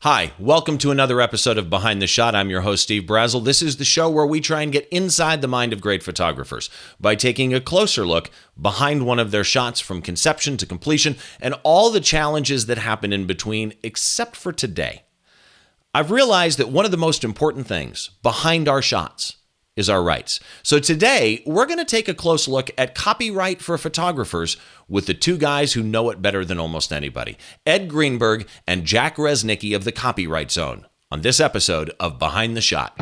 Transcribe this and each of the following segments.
Hi, welcome to another episode of Behind the Shot. I'm your host, Steve Brazel. This is the show where we try and get inside the mind of great photographers by taking a closer look behind one of their shots from conception to completion and all the challenges that happen in between, except for today. I've realized that one of the most important things behind our shots is our rights. So today, we're going to take a close look at copyright for photographers with the two guys who know it better than almost anybody, Ed Greenberg and Jack Resnicki of the Copyright Zone, on this episode of Behind the Shot.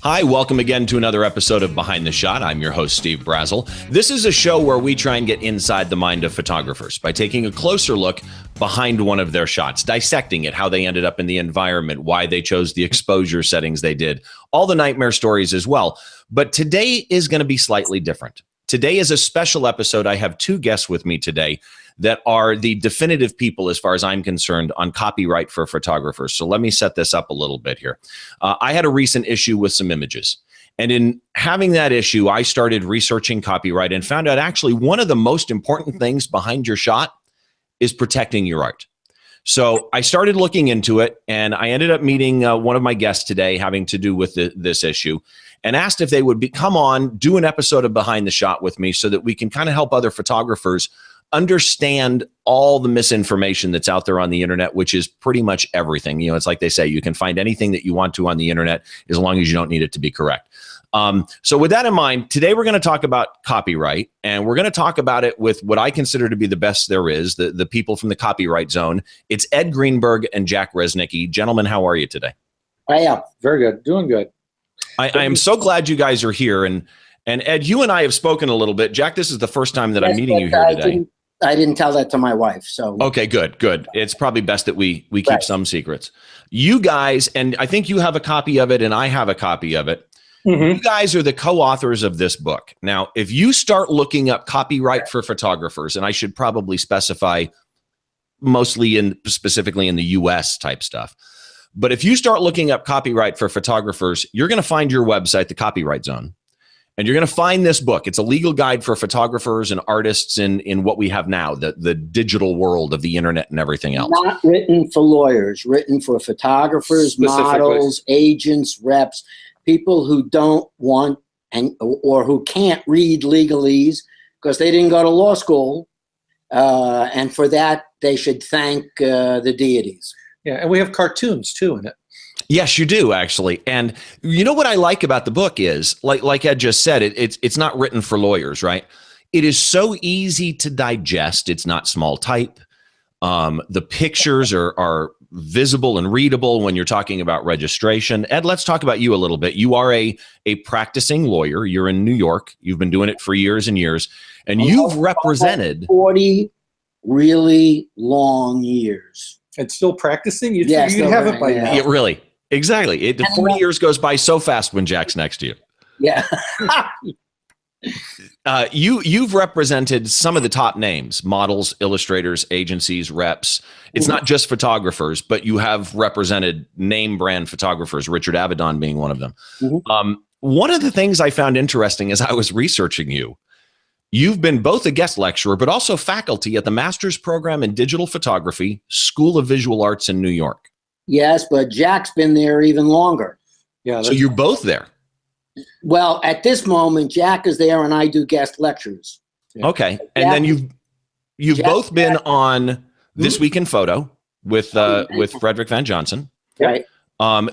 Hi, welcome again to another episode of Behind the Shot. I'm your host, Steve Brazel. This is a show where we try and get inside the mind of photographers by taking a closer look behind one of their shots, dissecting it, how they ended up in the environment, why they chose the exposure settings they did, all the nightmare stories as well. But today is going to be slightly different. Today is a special episode. I have two guests with me today that are the definitive people, as far as I'm concerned, on copyright for photographers. So let me set this up a little bit here. I had a recent issue with some images. And in having that issue, I started researching copyright and found out actually one of the most important things behind your shot is protecting your art. So I started looking into it, and I ended up meeting one of my guests today having to do with this issue, and asked if they would come on, do an episode of Behind the Shot with me so that we can kind of help other photographers understand all the misinformation that's out there on the internet, which is pretty much everything. You know, it's like they say, you can find anything that you want to on the internet as long as you don't need it to be correct. So with that in mind, today we're going to talk about copyright, and we're going to talk about it with what I consider to be the best there is, the people from the Copyright Zone. It's Ed Greenberg and Jack Resnicki. Gentlemen, how are you today? I am very good, doing good. I am so glad you guys are here. And Ed, you and I have spoken a little bit. Jack, this is the first time that I'm meeting you here today. I didn't tell that to my wife. So okay, good. It's probably best that we keep some secrets. You guys, and I think you have a copy of it and I have a copy of it. Mm-hmm. You guys are the co-authors of this book. Now, if you start looking up copyright for photographers, and I should probably specify specifically in the US type stuff, but if you start looking up copyright for photographers, you're going to find your website, the Copyright Zone. And you're going to find this book. It's a legal guide for photographers and artists in what we have now, the digital world of the internet and everything else. Not written for lawyers, written for photographers, models, agents, reps, people who don't want or who can't read legalese because they didn't go to law school. And for that, they should thank the deities. Yeah, and we have cartoons too in it. Yes, you do, actually. And you know what I like about the book is, like Ed just said, it's not written for lawyers, right? It is so easy to digest. It's not small type. The pictures are visible and readable when you're talking about registration. Ed, let's talk about you a little bit. You are a practicing lawyer. You're in New York. You've been doing it for years and years. And you've represented 40 really long years. And still practicing? You'd have it by now. Yeah, really. Exactly. 40 years goes by so fast when Jack's next to you. Yeah. You've represented some of the top names, models, illustrators, agencies, reps. It's not just photographers, but you have represented name brand photographers, Richard Avedon being one of them. Mm-hmm. One of the things I found interesting as I was researching you've been both a guest lecturer, but also faculty at the Master's Program in Digital Photography, School of Visual Arts in New York. Yes, but Jack's been there even longer. Yeah. So you're both there. Well, at this moment, Jack is there and I do guest lectures. Yeah. Okay. And then you've both been on This Week in Photo with Frederick Van Johnson. Right.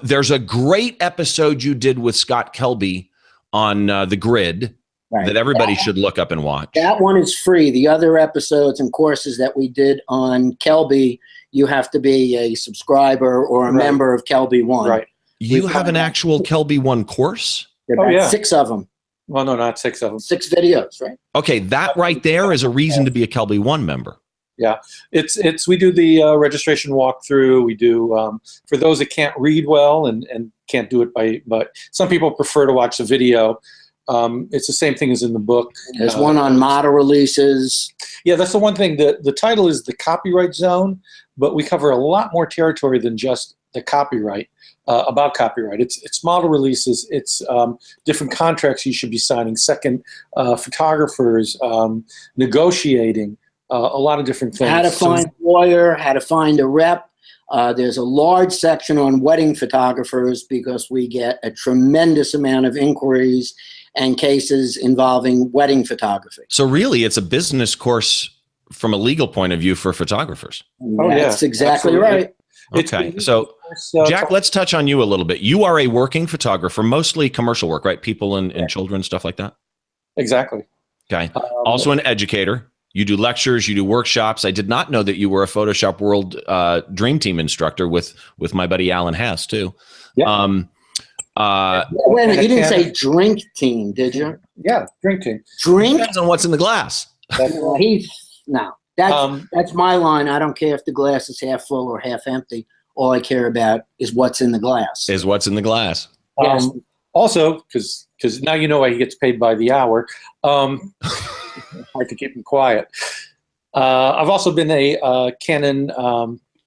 There's a great episode you did with Scott Kelby on The Grid that everybody should look up and watch. That one is free. The other episodes and courses that we did on Kelby, you have to be a subscriber or a member of Kelby One. Right. You have an actual Kelby One course? Yeah, 6 of them. Well, no, not 6 of them. 6 videos, right? Okay, that right there is a reason to be a Kelby One member. Yeah, we do the registration walkthrough. We do for those that can't read well and can't do it but some people prefer to watch the video. It's the same thing as in the book. There's one on model releases. Yeah, that's the one thing. The title is The Copyright Zone, but we cover a lot more territory than just the copyright. about copyright. It's model releases, it's different contracts you should be signing, second photographers, negotiating, a lot of different things. How to find a lawyer, how to find a rep. There's a large section on wedding photographers because we get a tremendous amount of inquiries and cases involving wedding photography. So really, it's a business course from a legal point of view for photographers. Oh, That's yeah, exactly absolutely. right. Okay, so Jack, let's touch on you a little bit. You are a working photographer, mostly commercial work, right? People and children, stuff like that? Exactly. Okay. Also an educator. You do lectures, you do workshops. I did not know that you were a Photoshop World Dream Team instructor with my buddy Alan Hess, too. Yeah. Wait a minute, you didn't say drink team, did you? Yeah, drink team. Drink? Depends on what's in the glass. That's my line. I don't care if the glass is half full or half empty. All I care about is what's in the glass. Is what's in the glass. Yes. Also, because now you know why he gets paid by the hour. Hard to keep him quiet. I've also been a Canon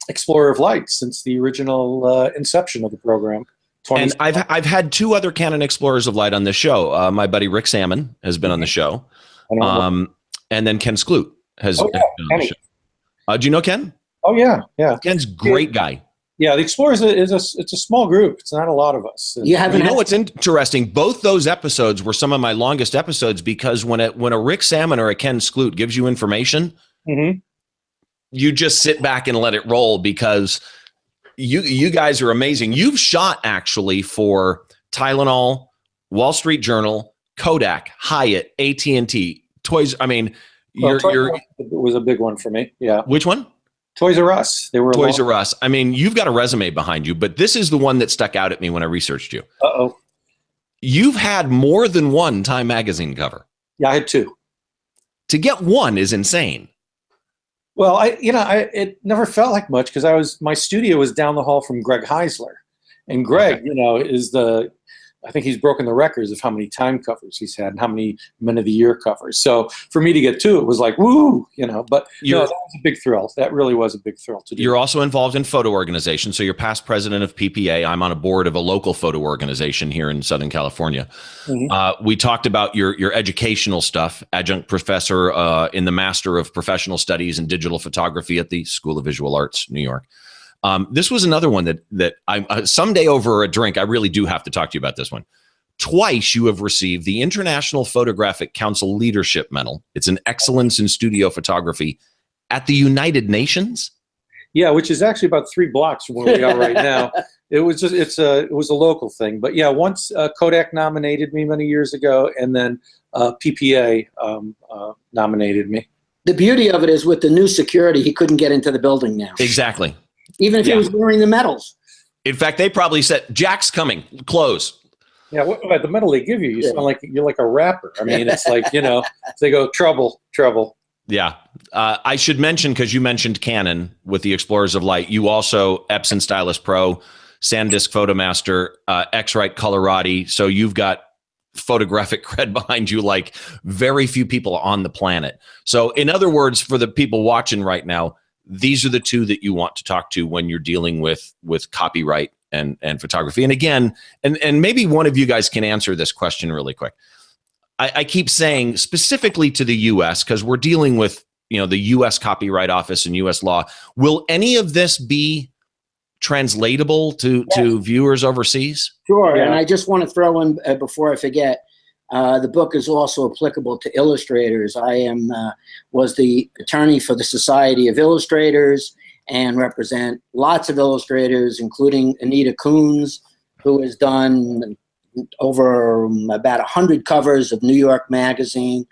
Explorer of Light since the original inception of the program. And I've had two other Canon Explorers of Light on this show. My buddy Rick Salmon has been on the show, and then Ken Skloot has been on the show. Do you know Ken? Oh yeah. Ken's a great guy. Yeah, the Explorers it's a small group. It's not a lot of us. You know what's interesting? Both those episodes were some of my longest episodes because when a Rick Salmon or a Ken Skloot gives you information, you just sit back and let it roll because you guys are amazing. You've shot actually for Tylenol, Wall Street Journal, Kodak, Hyatt, AT&T, Toys. I mean, Toys was a big one for me. Yeah. Which one? Toys R Us. They were Toys R Us. I mean, you've got a resume behind you, but this is the one that stuck out at me when I researched you. Uh-oh. You've had more than one Time magazine cover. Yeah, I had two. To get one is insane. Well, it never felt like much because my studio was down the hall from Greg Heisler, and Greg, is I think he's broken the records of how many Time covers he's had and how many Men of the Year covers. So for me to get two, it was like, woo, but that was a big thrill. That really was a big thrill to do. You're also involved in photo organization. So you're past president of PPA. I'm on a board of a local photo organization here in Southern California. We talked about your educational stuff, adjunct professor in the Master of Professional Studies in Digital Photography at the School of Visual Arts, New York. This was another one that I someday over a drink, I really do have to talk to you about this one. Twice you have received the International Photographic Council Leadership Medal. It's an excellence in studio photography at the United Nations. Yeah, which is actually about 3 blocks from where we are right now. It was it was a local thing, but yeah, once Kodak nominated me many years ago, and then PPA nominated me. The beauty of it is with the new security, he couldn't get into the building now. Exactly. Even if he was wearing the medals. In fact, they probably said, Jack's coming, close. Yeah, what about the medal they give you? You sound like you're like a rapper. I mean, it's like, they go, trouble. Yeah. I should mention, because you mentioned Canon with the Explorers of Light, you also Epson Stylus Pro, SanDisk Photomaster, X-Rite Colorati. So you've got photographic cred behind you like very few people on the planet. So in other words, for the people watching right now, these are the two that you want to talk to when you're dealing with copyright and photography. And again, and maybe one of you guys can answer this question really quick. I keep saying specifically to the US, because we're dealing with the US Copyright Office and US law. Will any of this be translatable to viewers overseas? Sure. Yeah. And I just want to throw in before I forget, the book is also applicable to illustrators. I was the attorney for the Society of Illustrators and represent lots of illustrators, including Anita Coons, who has done over about 100 covers of New York Magazine,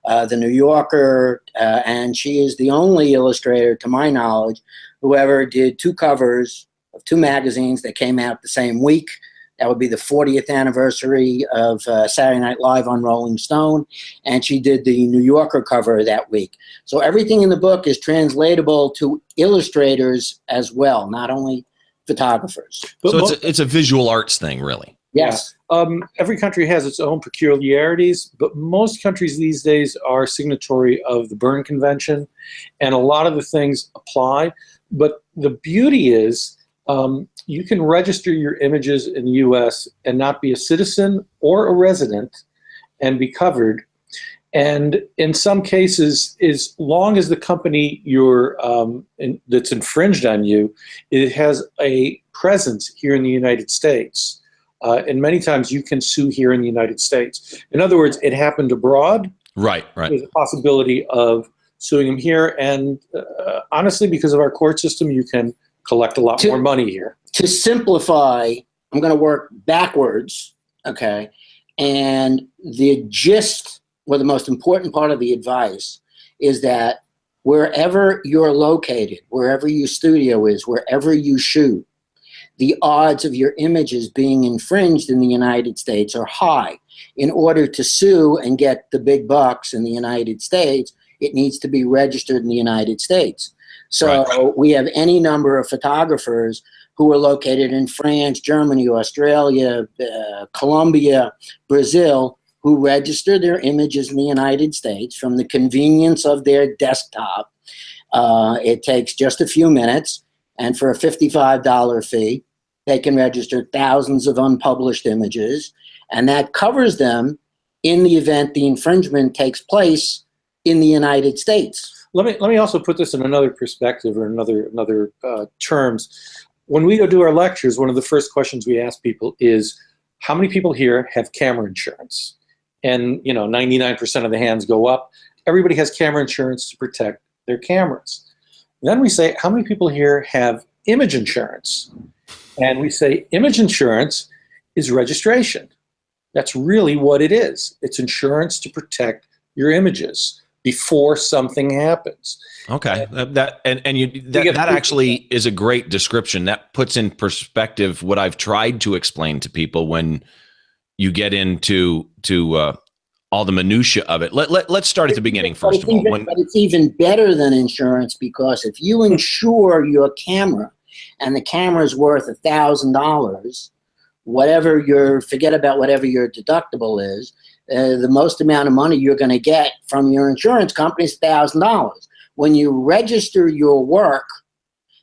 The New Yorker, and she is the only illustrator, to my knowledge, who ever did 2 covers of 2 magazines that came out the same week. That would be the 40th anniversary of Saturday Night Live on Rolling Stone, and she did the New Yorker cover that week. So everything in the book is translatable to illustrators as well, not only photographers. So it's a visual arts thing, really. Yes. Every country has its own peculiarities, but most countries these days are signatory of the Berne Convention, and a lot of the things apply. But the beauty is, you can register your images in the U.S. and not be a citizen or a resident and be covered. And in some cases, as long as the company that's infringed on you, it has a presence here in the United States. And many times you can sue here in the United States. In other words, it happened abroad. Right. There's a possibility of suing them here. And honestly, because of our court system, you can collect a lot more money here. To simplify, I'm going to work backwards, okay? And the gist, or the most important part of the advice, is that wherever you're located, wherever your studio is, wherever you shoot, the odds of your images being infringed in the United States are high. In order to sue and get the big bucks in the United States, it needs to be registered in the United States. So we have any number of photographers who are located in France, Germany, Australia, Colombia, Brazil, who register their images in the United States from the convenience of their desktop. It takes just a few minutes, and for a $55 fee, they can register thousands of unpublished images, and that covers them in the event the infringement takes place in the United States. Let me also put this in another perspective, or another terms. When we go do our lectures, one of the first questions we ask people is, how many people here have camera insurance? And 99% of the hands go up. Everybody has camera insurance to protect their cameras. Then we say, how many people here have image insurance? And we say, image insurance is registration. That's really what it is. It's insurance to protect your images before something happens. Okay, that actually is a great description. That puts in perspective what I've tried to explain to people when you get into all the minutia of it. Let's start at the beginning first of all. But it's even better than insurance, because if you insure your camera and the camera is worth $1,000, forget about whatever your deductible is, the most amount of money you're going to get from your insurance company is $1,000. When you register your work,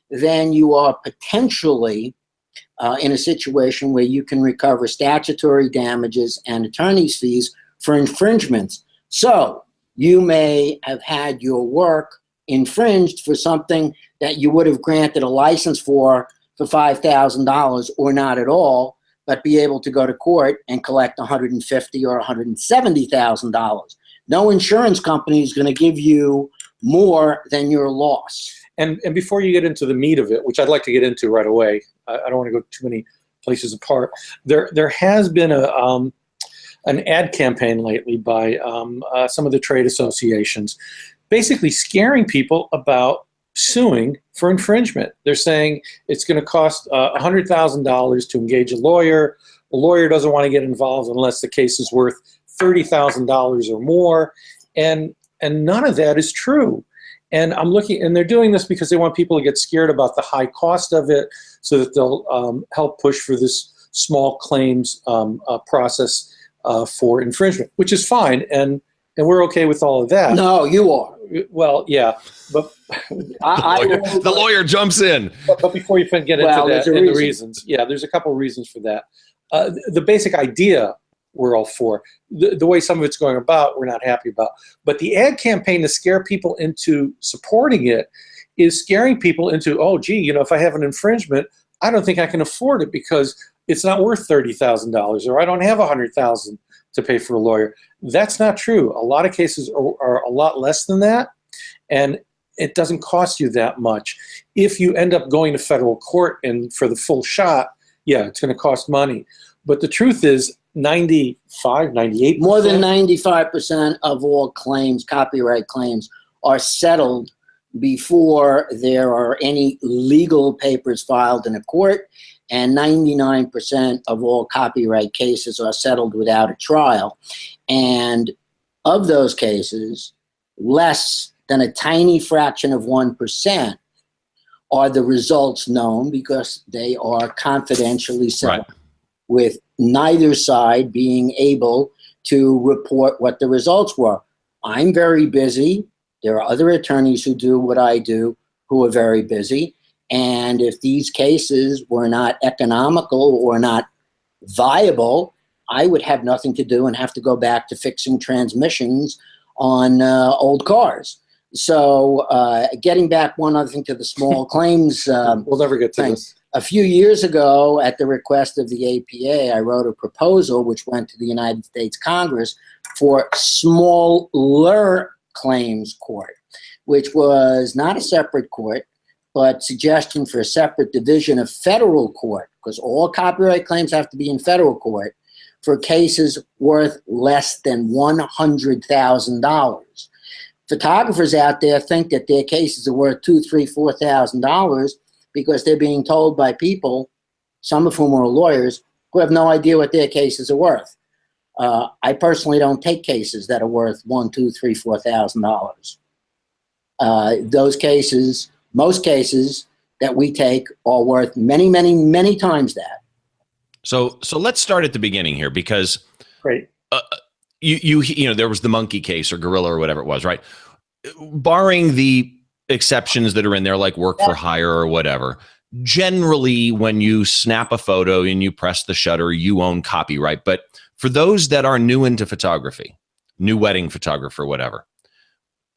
then you are potentially in a situation where you can recover statutory damages and attorney's fees for infringements. So you may have had your work infringed for something that you would have granted a license for $5,000 or not at all, but be able to go to court and collect $150,000 or $170,000. No insurance company is going to give you more than your loss. And before you get into the meat of it, which I'd like to get into right away, I don't want to go too many places apart. There has been an ad campaign lately by some of the trade associations, basically scaring people about suing for infringement. They're saying it's going to cost $100,000 to engage a lawyer. The lawyer doesn't want to get involved unless the case is worth $30,000 or more, and none of that is true. And I'm looking, and they're doing this because they want people to get scared about the high cost of it, so that they'll help push for this small claims process for infringement, which is fine, and we're okay with all of that. No, you are. Well, yeah, but the lawyer jumps in. But before you get into that and the reasons, there's a couple of reasons for that. The basic idea we're all for. The way some of it's going about, we're not happy about. But the ad campaign to scare people into supporting it is scaring people into, oh, gee, if I have an infringement, I don't think I can afford it because it's not worth $30,000, or I don't have $100,000 to pay for a lawyer. That's not true. A lot of cases are a lot less than that, and it doesn't cost you that much. If you end up going to federal court and for the full shot, it's going to cost money. But the truth is 98%. More than 95% of all claims, copyright claims, are settled before there are any legal papers filed in a court, and 99% of all copyright cases are settled without a trial. And of those cases, less than a tiny fraction of 1% are the results known, because they are confidentially settled, with neither side being able to report what the results were. I'm very busy. There are other attorneys who do what I do who are very busy. And if these cases were not economical or not viable, I would have nothing to do and have to go back to fixing transmissions on old cars. So getting back one other thing to the small claims we'll never get to thing. this. A few years ago, at the request of the APA, I wrote a proposal which went to the United States Congress for smaller claims court, which was not a separate court, but suggestion for a separate division of federal court, because all copyright claims have to be in federal court, for cases worth less than $100,000. Photographers out there think that their cases are worth $2,000, $3,000, $4,000 because they're being told by people, some of whom are lawyers, who have no idea what their cases are worth. I personally don't take cases that are worth $1,000, $2,000, $3,000, $4,000. Those cases, most cases that we take, are worth many, many, many times that. So let's start at the beginning here, because Great. You know, there was the monkey case or gorilla or whatever it was, right? Barring the exceptions that are in there, like work for hire or whatever, generally when you snap a photo and you press the shutter, you own copyright. But for those that are new into photography, new wedding photographer, whatever,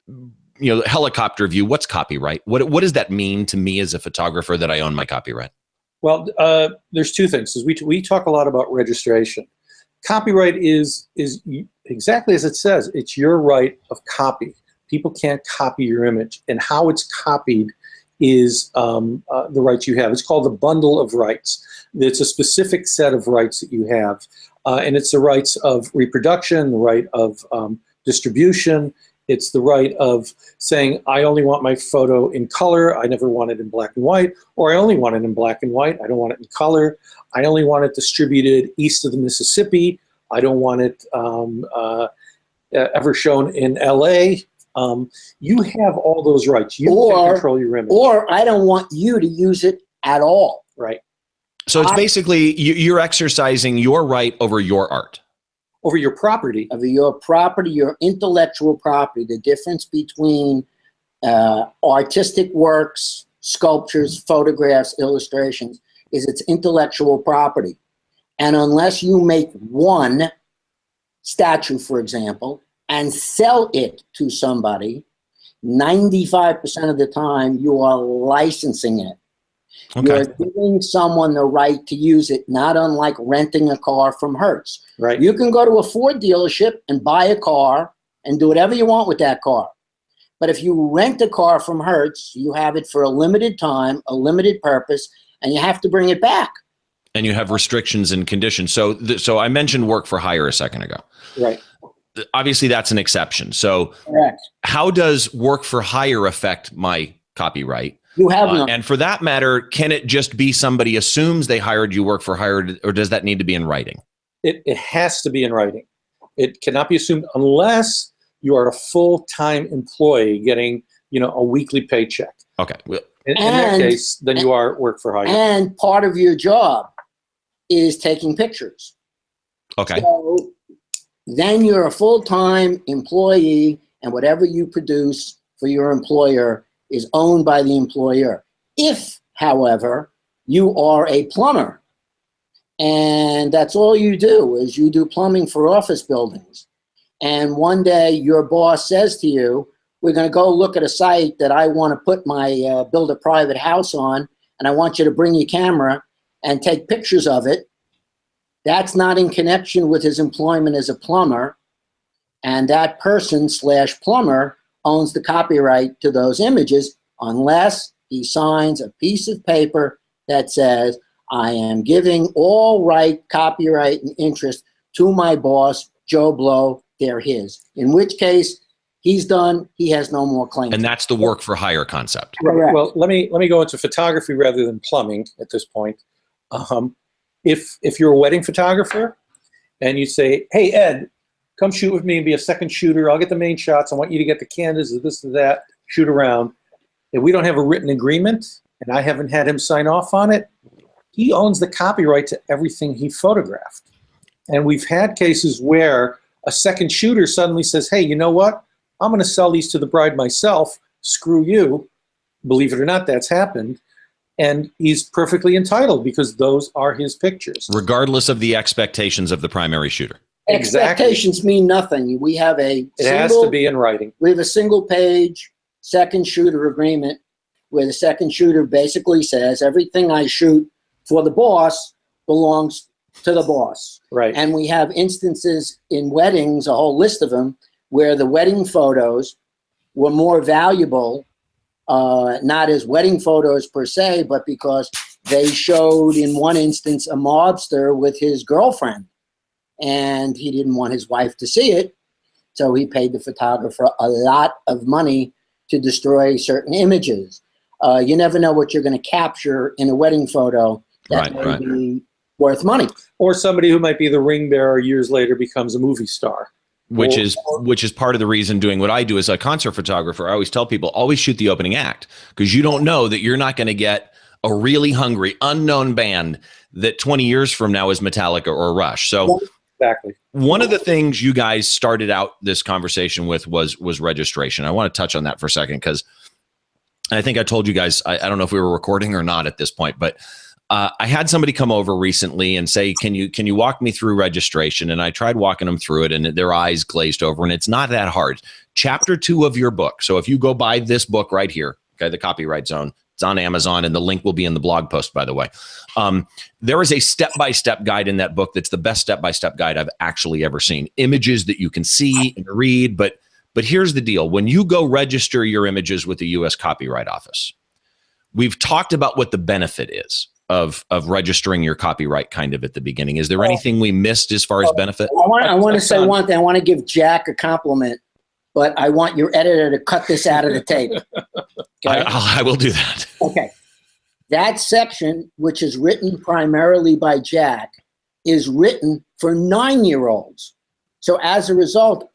you know, helicopter view, what's copyright? What does that mean to me as a photographer that I own my copyright? Well, there's two things. We talk a lot about registration. Copyright is exactly as it says. It's your right of copy. People can't copy your image, and how it's copied is the rights you have. It's called the bundle of rights. It's a specific set of rights that you have, and it's the rights of reproduction, the right of distribution. It's the right of saying, I only want my photo in color. I never want it in black and white, or I only want it in black and white. I don't want it in color. I only want it distributed east of the Mississippi. I don't want it ever shown in LA. You have all those rights. You can control your image. Or I don't want you to use it at all. Right. So it's basically you're exercising your right over your art. Over your property. Over your property, your intellectual property. The difference between artistic works, sculptures, photographs, illustrations, is its intellectual property. And unless you make one statue, for example, and sell it to somebody, 95% of the time you are licensing it. Okay. You're giving someone the right to use it, not unlike renting a car from Hertz. Right. You can go to a Ford dealership and buy a car and do whatever you want with that car. But if you rent a car from Hertz, you have it for a limited time, a limited purpose, and you have to bring it back. And you have restrictions and conditions. So I mentioned work for hire a second ago. Right. Obviously, that's an exception. So correct. How does work for hire affect my copyright? You have none. And for that matter, can it just be somebody assumes they hired you work for hire, or does that need to be in writing? It has to be in writing. It cannot be assumed unless you are a full-time employee getting, a weekly paycheck. Okay. In that case, then you are work for hire. And part of your job is taking pictures. Okay. So then you're a full-time employee, and whatever you produce for your employer is owned by the employer. If, however, you are a plumber, and that's all you do is you do plumbing for office buildings, and one day your boss says to you, we're going to go look at a site that I want to put my build a private house on, and I want you to bring your camera and take pictures of it. That's not in connection with his employment as a plumber, and that person / plumber owns the copyright to those images unless he signs a piece of paper that says, I am giving all right, copyright, and interest to my boss, Joe Blow, they're his. In which case, he's done, he has no more claim. And that's the work for hire concept. Correct. Well, let me go into photography rather than plumbing at this point. If you're a wedding photographer and you say, hey, Ed, come shoot with me and be a second shooter. I'll get the main shots. I want you to get the canvas, this and that, shoot around. If we don't have a written agreement and I haven't had him sign off on it, he owns the copyright to everything he photographed. And we've had cases where a second shooter suddenly says, hey, you know what? I'm going to sell these to the bride myself. Screw you. Believe it or not, that's happened. And he's perfectly entitled because those are his pictures. Regardless of the expectations of the primary shooter. Expectations mean nothing. We have It has to be in writing. We have a single page second shooter agreement where the second shooter basically says everything I shoot for the boss belongs to the boss. Right. And we have instances in weddings, a whole list of them, where the wedding photos were more valuable, not as wedding photos per se, but because they showed in one instance a mobster with his girlfriend, and he didn't want his wife to see it, so he paid the photographer a lot of money to destroy certain images. You never know what you're going to capture in a wedding photo that may be worth money. Or somebody who might be the ring bearer years later becomes a movie star. Which is part of the reason doing what I do as a concert photographer. I always tell people, always shoot the opening act, because you don't know that you're not going to get a really hungry, unknown band that 20 years from now is Metallica or Rush. So exactly. One of the things you guys started out this conversation with was registration. I want to touch on that for a second, because I think I told you guys, I don't know if we were recording or not at this point, but I had somebody come over recently and say, can you walk me through registration? And I tried walking them through it, and their eyes glazed over, and it's not that hard. Chapter 2 of your book. So if you go buy this book right here, okay, The Copyright Zone, it's on Amazon, and the link will be in the blog post, by the way. There is a step-by-step guide in that book that's the best step-by-step guide I've actually ever seen. Images that you can see and read, but here's the deal. When you go register your images with the U.S. Copyright Office, we've talked about what the benefit is of registering your copyright kind of at the beginning. Is there anything we missed as far as benefit? I want to say one thing. I want to give Jack a compliment, but I want your editor to cut this out of the tape. Okay? I will do that. Okay. That section, which is written primarily by Jack, is written for 9-year-olds. So as a result,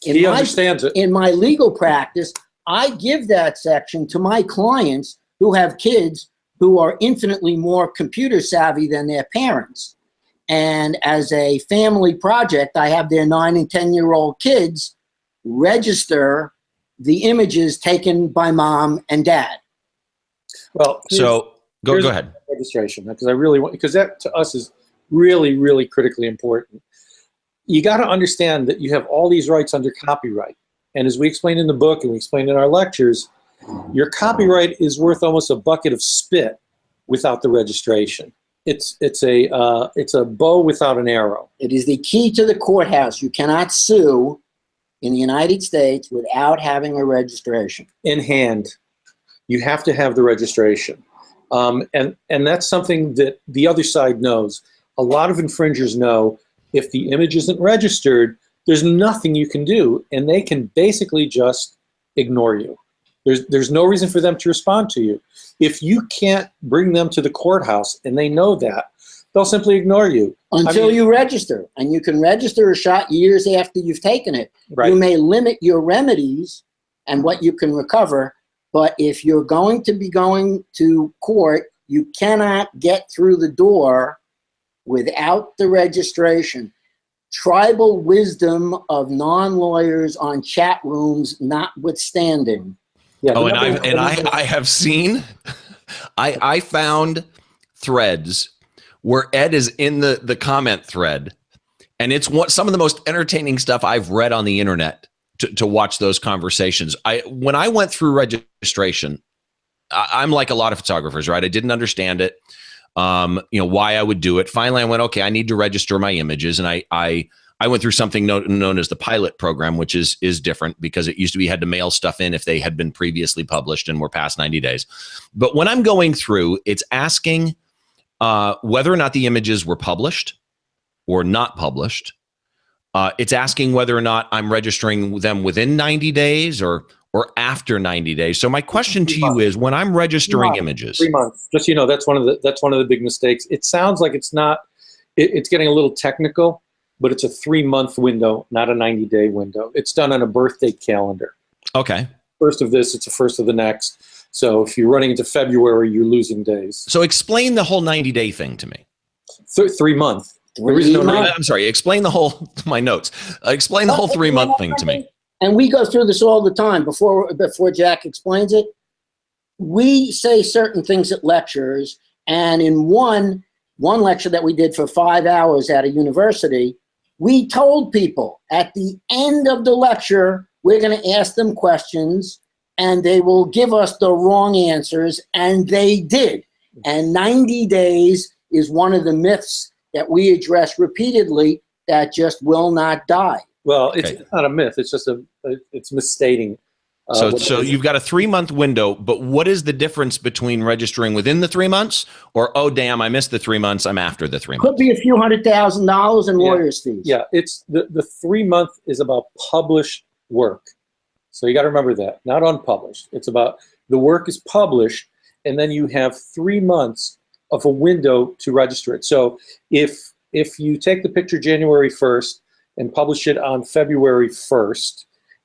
he understands it. In my legal practice, I give that section to my clients who have kids who are infinitely more computer savvy than their parents. And as a family project, I have their 9 and 10-year-old kids register the images taken by mom and dad. Well, so go ahead. Registration, because that to us is really, really critically important. You got to understand that you have all these rights under copyright. And as we explain in the book and we explain in our lectures, your copyright is worth almost a bucket of spit without the registration. It's a bow without an arrow. It is the key to the courthouse. You cannot sue in the United States without having a registration. In hand. You have to have the registration. And that's something that the other side knows. A lot of infringers know if the image isn't registered, there's nothing you can do, and they can basically just ignore you. There's no reason for them to respond to you. If you can't bring them to the courthouse, and they know that, they'll simply ignore you. Until you register. And you can register a shot years after you've taken it. Right. You may limit your remedies and what you can recover, but if you're going to be going to court, you cannot get through the door without the registration. Tribal wisdom of non-lawyers on chat rooms notwithstanding. Yeah, I have seen, I found threads where Ed is in the comment thread, and it's some of the most entertaining stuff I've read on the internet to watch those conversations. When I went through registration, I'm like a lot of photographers, right? I didn't understand it, why I would do it. Finally, I went, okay, I need to register my images, and I went through something known as the pilot program, which is different because it used to be you had to mail stuff in if they had been previously published and were past 90 days. But when I'm going through, it's asking whether or not the images were published or not published. It's asking whether or not I'm registering them within 90 days or after 90 days. So my question to you is, when I'm registering images, 3 months. Just that's one of the big mistakes. It sounds like it's not. It's getting a little technical, but it's a 3-month window, not a 90-day window. It's done on a birthday calendar. Okay. First of this, it's the first of the next. So if you're running into February, you're losing days. So explain the whole 90-day thing to me. 3 month. I'm sorry. Explain the whole. My notes. Explain the whole 3-month thing to me. And we go through this all the time. Before Jack explains it, we say certain things at lectures, and in one lecture that we did for 5 hours at a university, we told people at the end of the lecture, we're going to ask them questions and they will give us the wrong answers, and they did. And 90 days is one of the myths that we address repeatedly that just will not die. Well, it's not a myth. It's just it's misstating. So you've got a 3-month window, but what is the difference between registering within the 3 months or, oh, damn, I missed the 3 months, I'm after the 3 months? Could be a few $100,000 in lawyers' fees. Yeah, it's the 3 month is about published work. So you got to remember that, not unpublished. It's about the work is published, and then you have 3 months of a window to register it. So if you take the picture January 1st and publish it on February 1st,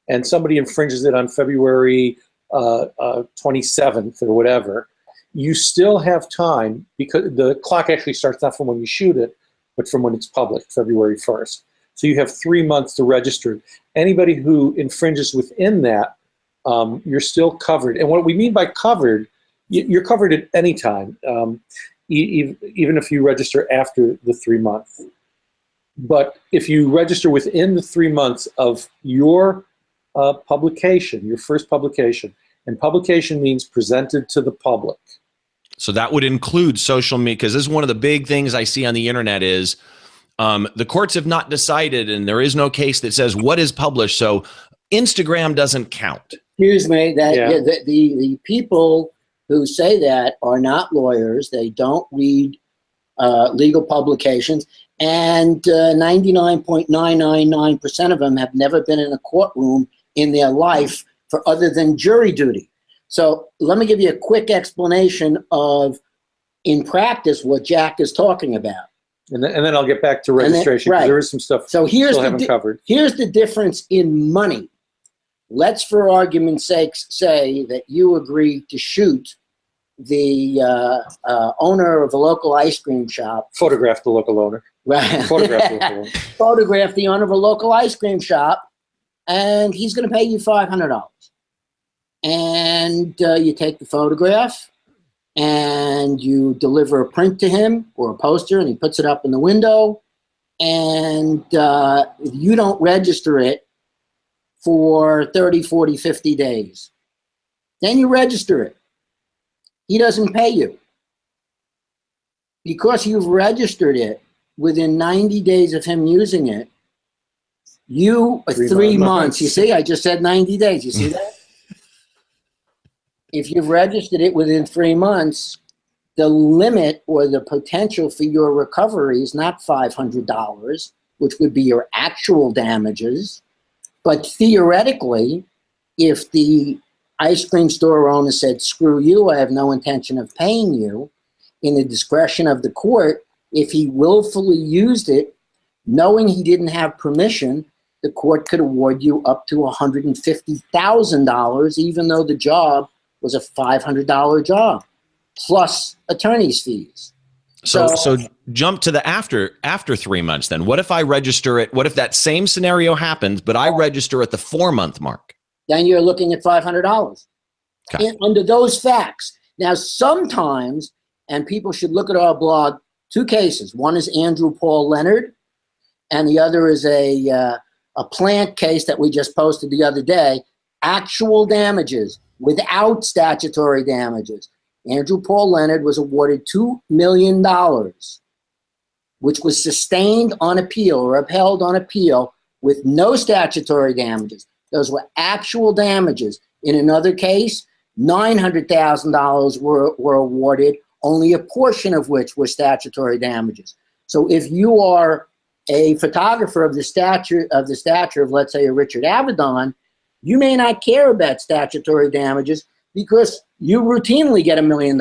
and somebody infringes it on February 27th or whatever, you still have time, because the clock actually starts not from when you shoot it, but from when it's published, February 1st. So you have 3 months to register. Anybody who infringes within that, you're still covered. And what we mean by covered, you're covered at any time, even if you register after the 3 months. But if you register within the 3 months of your publication, your first publication, and publication means presented to the public. So that would include social media, because this is one of the big things I see on the internet is the courts have not decided, and there is no case that says what is published. So Instagram doesn't count. Excuse me, the people who say that are not lawyers. They don't read legal publications, and 99.999% of them have never been in a courtroom in their life for other than jury duty. So let me give you a quick explanation of, in practice, what Jack is talking about. And then I'll get back to registration, because there is some stuff so still haven't covered. Here's the difference in money. Let's, for argument's sake, say that you agree to shoot the owner of a local ice cream shop. Photograph the local owner. Right. Photograph the local owner. Photograph the owner of a local ice cream shop, and he's going to pay you $500. And you take the photograph, and you deliver a print to him or a poster, and he puts it up in the window, and you don't register it for 30, 40, 50 days. Then you register it. He doesn't pay you. Because you've registered it within 90 days of him using it, you, 3 months. You see, I just said 90 days. You see that? If you've registered it within 3 months, the limit or the potential for your recovery is not $500, which would be your actual damages. But theoretically, if the ice cream store owner said, screw you, I have no intention of paying you, in the discretion of the court, if he willfully used it, knowing he didn't have permission, the court could award you up to $150,000, even though the job was a $500 job, plus attorney's fees. So jump to the after 3 months then. What if I register it? What if that same scenario happens, but I register at the 4 month mark? Then you're looking at $500 under those facts. Now, sometimes, and people should look at our blog, 2 cases. One is Andrew Paul Leonard, and the other is a plant case that we just posted the other day. Actual damages without statutory damages. Andrew Paul Leonard was awarded $2 million, which was sustained on appeal or upheld on appeal with no statutory damages. Those were actual damages. In another case, $900,000 were awarded, only a portion of which were statutory damages. So if you are a photographer of the stature of, let's say, a Richard Avedon, you may not care about statutory damages because you routinely get $1 million.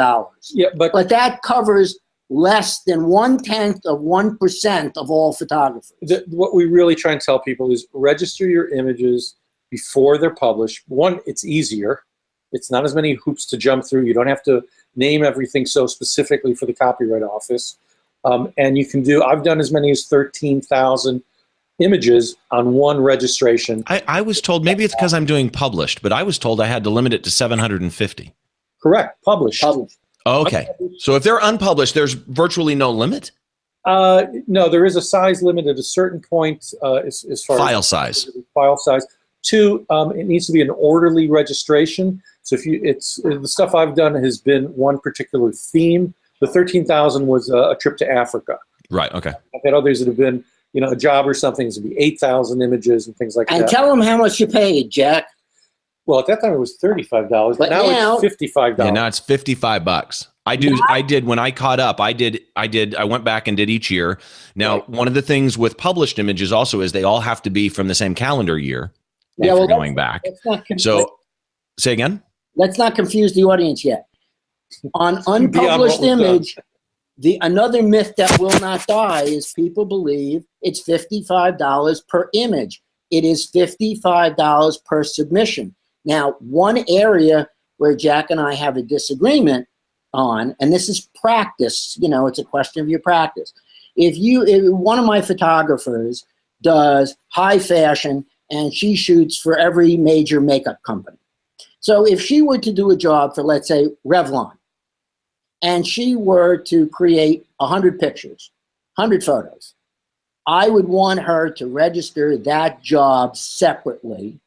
Yeah, but that covers less than 0.1% of all photographers. What we really try and tell people is register your images before they're published. One, it's easier. It's not as many hoops to jump through. You don't have to name everything so specifically for the Copyright Office. And you can do, I've done as many as 13,000 images on one registration. I was told, maybe it's because I'm doing published, but I was told I had to limit it to 750. Correct. Published. Published. Okay. So if they're unpublished, there's virtually no limit? No, there is a size limit at a certain point as far File as size. file size. 2, it needs to be an orderly registration. So if the stuff I've done has been one particular theme. The 13,000 was a trip to Africa. Right. Okay. I've had others that have been, a job or something. It would be 8,000 images and things like that. And tell them how much you paid, Jack. Well, at that time it was $35, but now it's $55. Yeah, now it's $55. I did when I caught up. I went back and did each year. Now, one of the things with published images also is they all have to be from the same calendar year. Yeah, if you're going back. So, say again. Let's not confuse the audience yet. On unpublished image, another myth that will not die is people believe it's $55 per image. It is $55 per submission. Now, one area where Jack and I have a disagreement on, and this is practice, it's a question of your practice. If one of my photographers does high fashion and she shoots for every major makeup company. So if she were to do a job for, let's say, Revlon, and she were to create 100 pictures, 100 photos, I would want her to register that job separately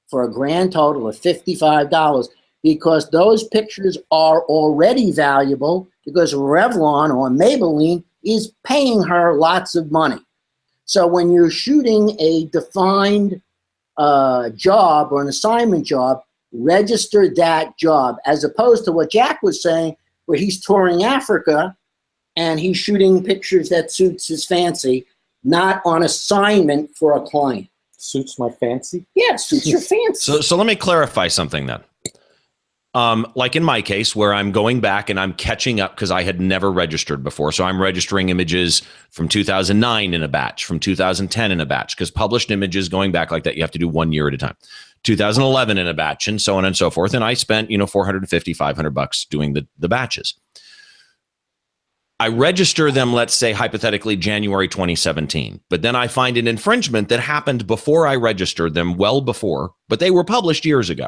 for a grand total of $55 because those pictures are already valuable because Revlon or Maybelline is paying her lots of money. So when you're shooting a defined job or an assignment job, register that job as opposed to what Jack was saying where he's touring Africa and he's shooting pictures that suits his fancy, not on assignment for a client. Suits my fancy? Yeah, suits your fancy. So let me clarify something then. Like in my case where I'm going back and I'm catching up because I had never registered before. So I'm registering images from 2009 in a batch, from 2010 in a batch, because published images going back like that, you have to do 1 year at a time. 2011 in a batch and so on and so forth. And I spent, $450, $500 doing the batches. I register them, let's say, hypothetically, January 2017. But then I find an infringement that happened before I registered them, well before, but they were published years ago.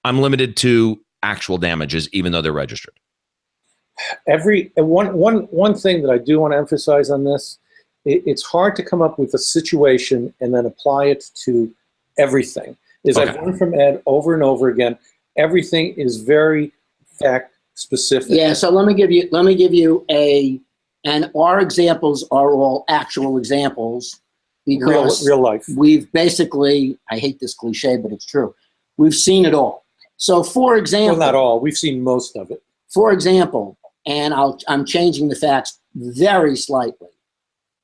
I'm limited to actual damages, even though they're registered. One thing that I do want to emphasize on this, it's hard to come up with a situation and then apply it to everything. I've learned from Ed over and over again, everything is very fact specific. Yeah, so let me give you and our examples are all actual examples because real life. We've basically, I hate this cliche, but it's true. We've seen it all. So for example, well, not all, we've seen most of it. For example, and I'm changing the facts very slightly.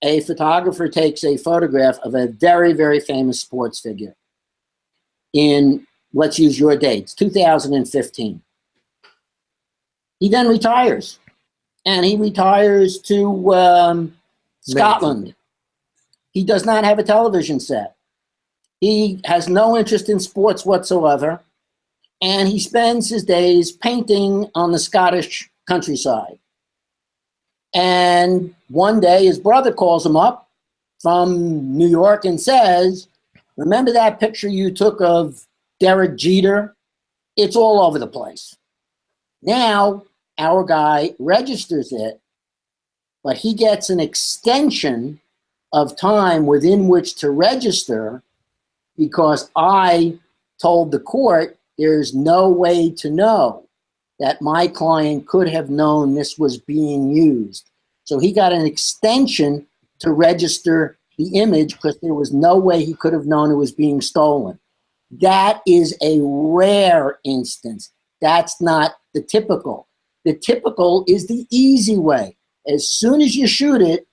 A photographer takes a photograph of a very, very famous sports figure in, let's use your dates, 2015. He then retires, and he retires to Scotland. He does not have a television set. He has no interest in sports whatsoever, and he spends his days painting on the Scottish countryside. And one day his brother calls him up from New York and says, remember that picture you took of Derek Jeter? It's all over the place. Now, our guy registers it, but he gets an extension of time within which to register because I told the court there's no way to know that my client could have known this was being used. So he got an extension to register the image because there was no way he could have known it was being stolen. That is a rare instance. That's not the typical. The typical is the easy way. As soon as you shoot it,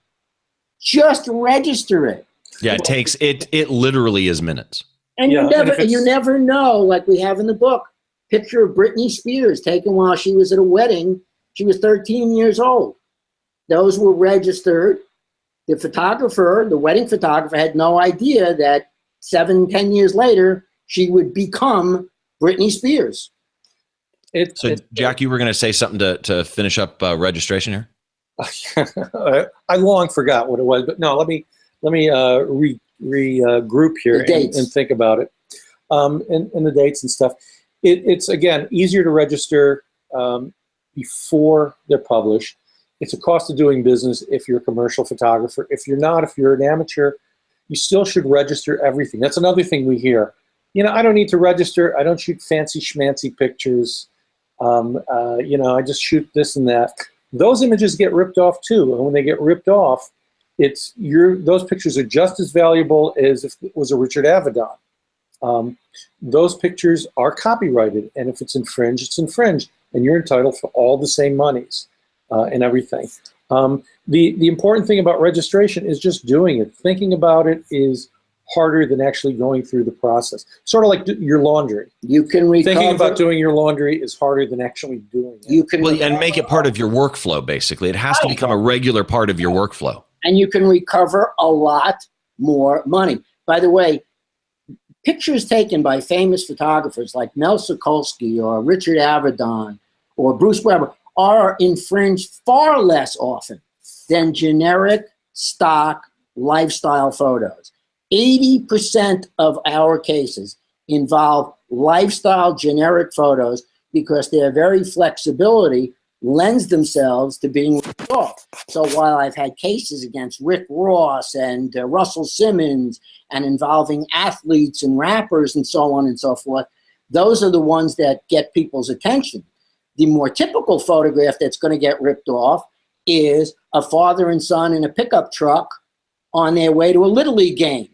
just register it. Yeah, it takes it literally is minutes. And you never know, like we have in the book, picture of Britney Spears taken while she was at a wedding. She was 13 years old. Those were registered. The photographer, the wedding photographer, had no idea that 7-10 years later, she would become Britney Spears. Jack, you were going to say something to finish up registration here? I long forgot what it was, but no, let me regroup here and think about it. And the dates and stuff. It's again easier to register before they're published. It's a cost of doing business if you're a commercial photographer. If you're not, if you're an amateur, you still should register everything. That's another thing we hear. I don't need to register. I don't shoot fancy schmancy pictures. I just shoot this and that. Those images get ripped off too. And when they get ripped off, those pictures are just as valuable as if it was a Richard Avedon. Those pictures are copyrighted, and if it's infringed, it's infringed, and you're entitled for all the same monies and everything. The important thing about registration is just doing it. Thinking about it is harder than actually going through the process. Sort of like your laundry. You can recover. Thinking about doing your laundry is harder than actually doing it. You can and make it part of your workflow, basically. It has to become a regular part of your workflow. And you can recover a lot more money. By the way, pictures taken by famous photographers like Mel Sokolsky or Richard Avedon or Bruce Weber are infringed far less often than generic stock lifestyle photos. 80% of our cases involve lifestyle generic photos because their very flexibility lends themselves to being ripped off. So while I've had cases against Rick Ross and Russell Simmons and involving athletes and rappers and so on and so forth, those are the ones that get people's attention. The more typical photograph that's going to get ripped off is a father and son in a pickup truck on their way to a Little League game,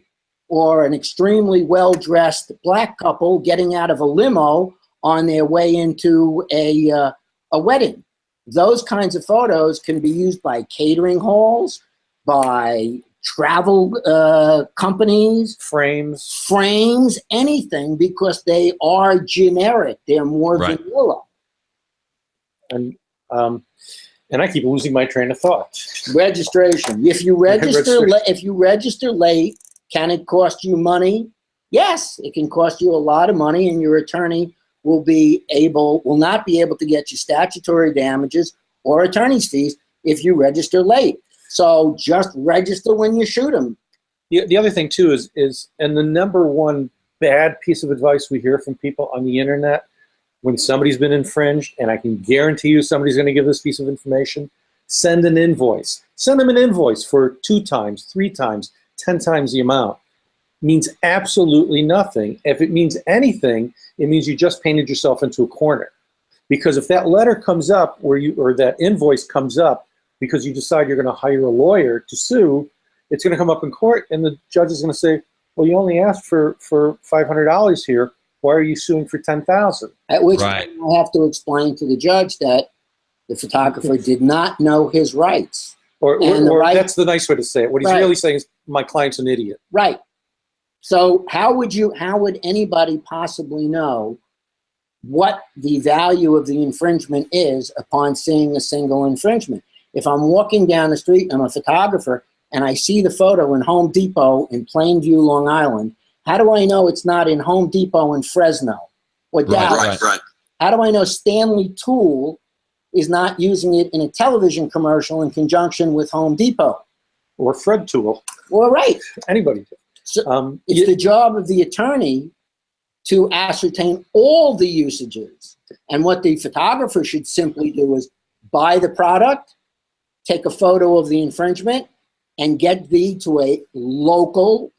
or an extremely well-dressed black couple getting out of a limo on their way into a wedding. Those kinds of photos can be used by catering halls, by travel companies, frames, anything, because they are generic. They're more vanilla. And I keep losing my train of thought. Registration. If you register late, can it cost you money? Yes, it can cost you a lot of money, and your attorney will not be able to get you statutory damages or attorney's fees if you register late. So just register when you shoot them. The other thing too is and the number one bad piece of advice we hear from people on the internet when somebody's been infringed, and I can guarantee you somebody's going to give this piece of information, send an invoice. Send them an invoice for 2 times, 3 times, 10 times the amount. Means absolutely nothing. If it means anything, it means you just painted yourself into a corner. Because if that letter comes up or that invoice comes up because you decide you're going to hire a lawyer to sue, it's going to come up in court, and the judge is going to say, well, you only asked for $500 here. Why are you suing for $10,000? At which point I have to explain to the judge that the photographer did not know his rights. Or that's the nice way to say it. What he's really saying is, my client's an idiot. Right. So how would anybody possibly know what the value of the infringement is upon seeing a single infringement? If I'm walking down the street, I'm a photographer, and I see the photo in Home Depot in Plainview, Long Island, how do I know it's not in Home Depot in Fresno or Dallas? Right. How do I know Stanley Tool is not using it in a television commercial in conjunction with Home Depot? Or Fred Tool. Well, right. Anybody. So it's the job of the attorney to ascertain all the usages. And what the photographer should simply do is buy the product, take a photo of the infringement, and get thee to a local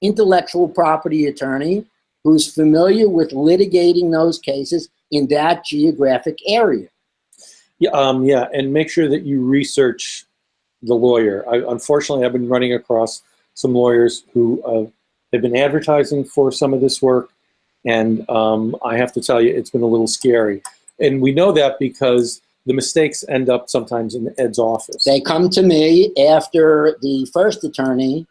intellectual property attorney who's familiar with litigating those cases in that geographic area. Yeah, and make sure that you research the lawyer. Unfortunately, I've been running across some lawyers who have been advertising for some of this work, and I have to tell you, it's been a little scary. And we know that because the mistakes end up sometimes in Ed's office. They come to me after the first attorney,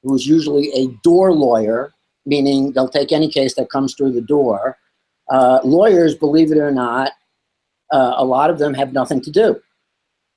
who's usually a door lawyer, meaning they'll take any case that comes through the door. Lawyers, believe it or not, a lot of them have nothing to do.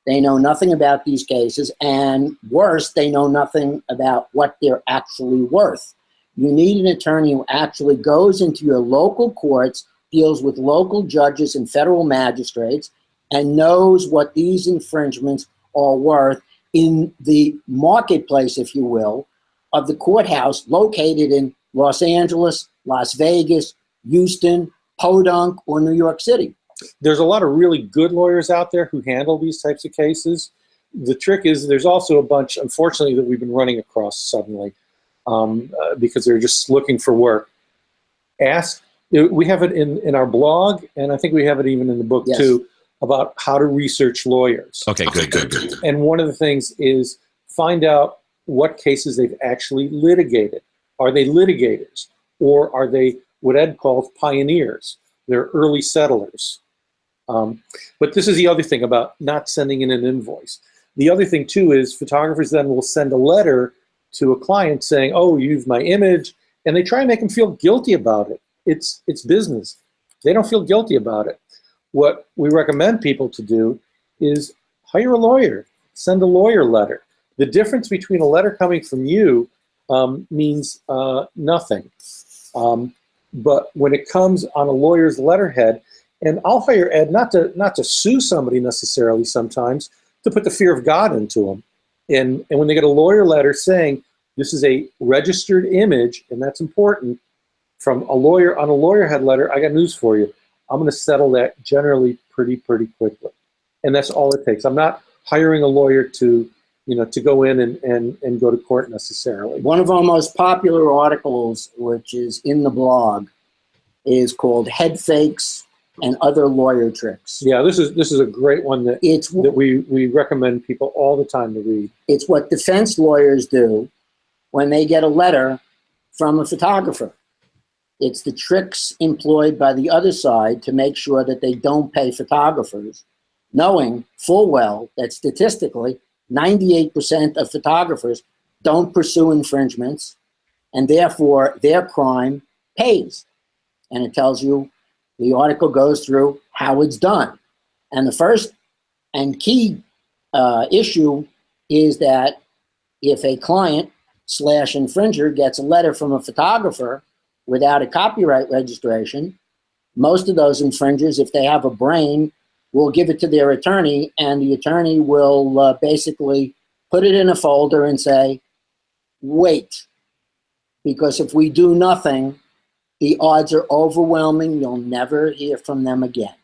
They know nothing about these cases, and worse, they know nothing about what they're actually worth. You need an attorney who actually goes into your local courts, deals with local judges and federal magistrates, and knows what these infringements are worth in the marketplace, if you will, of the courthouse located in Los Angeles, Las Vegas, Houston, Podunk, or New York City. There's a lot of really good lawyers out there who handle these types of cases. The trick is there's also a bunch, unfortunately, that we've been running across suddenly because they're just looking for work. We have it in our blog, and I think we have it even in the book too, about how to research lawyers. Okay, good. And one of the things is find out what cases they've actually litigated. Are they litigators, or are they what Ed calls pioneers? They're early settlers. But this is the other thing about not sending in an invoice. The other thing too is photographers then will send a letter to a client saying, oh, you used my image, and they try and make them feel guilty about it. It's business. They don't feel guilty about it. What we recommend people to do is hire a lawyer, send a lawyer letter. The difference between a letter coming from you means nothing. But when it comes on a lawyer's letterhead, and I'll hire Ed not to sue somebody necessarily sometimes, to put the fear of God into them. And when they get a lawyer letter saying this is a registered image, and that's important, from a lawyer on a lawyer-head letter, I got news for you. I'm going to settle that generally pretty quickly. And that's all it takes. I'm not hiring a lawyer to go in and go to court necessarily. One of our most popular articles, which is in the blog, is called Head Fakes and Other Lawyer Tricks. Yeah, this is a great one that we recommend people all the time to read. It's what defense lawyers do when they get a letter from a photographer. It's the tricks employed by the other side to make sure that they don't pay photographers, knowing full well that statistically 98% of photographers don't pursue infringements, and therefore their crime pays. And it tells you, the article goes through how it's done. And the first and key issue is that if a client / infringer gets a letter from a photographer without a copyright registration, most of those infringers, if they have a brain, will give it to their attorney, and the attorney will basically put it in a folder and say, wait, because if we do nothing, the odds are overwhelming. You'll never hear from them again.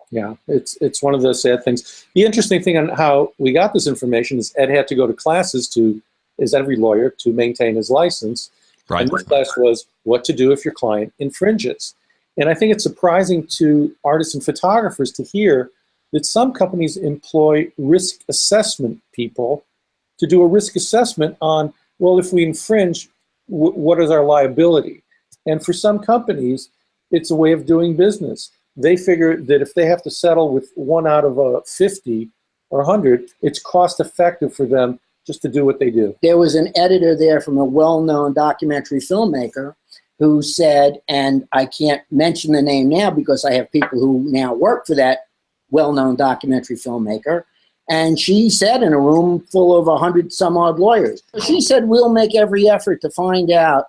Yeah, it's one of those sad things. The interesting thing on how we got this information is Ed had to go to classes as every lawyer, to maintain his license. Right. And this class was what to do if your client infringes. And I think it's surprising to artists and photographers to hear that some companies employ risk assessment people to do a risk assessment on, well, if we infringe, what is our liability? And for some companies, it's a way of doing business. They figure that if they have to settle with 1 out of 50 or 100, it's cost effective for them just to do what they do. There was an editor there from a well-known documentary filmmaker who said, and I can't mention the name now because I have people who now work for that well-known documentary filmmaker, and she said in a room full of 100 some odd lawyers, she said, we'll make every effort to find out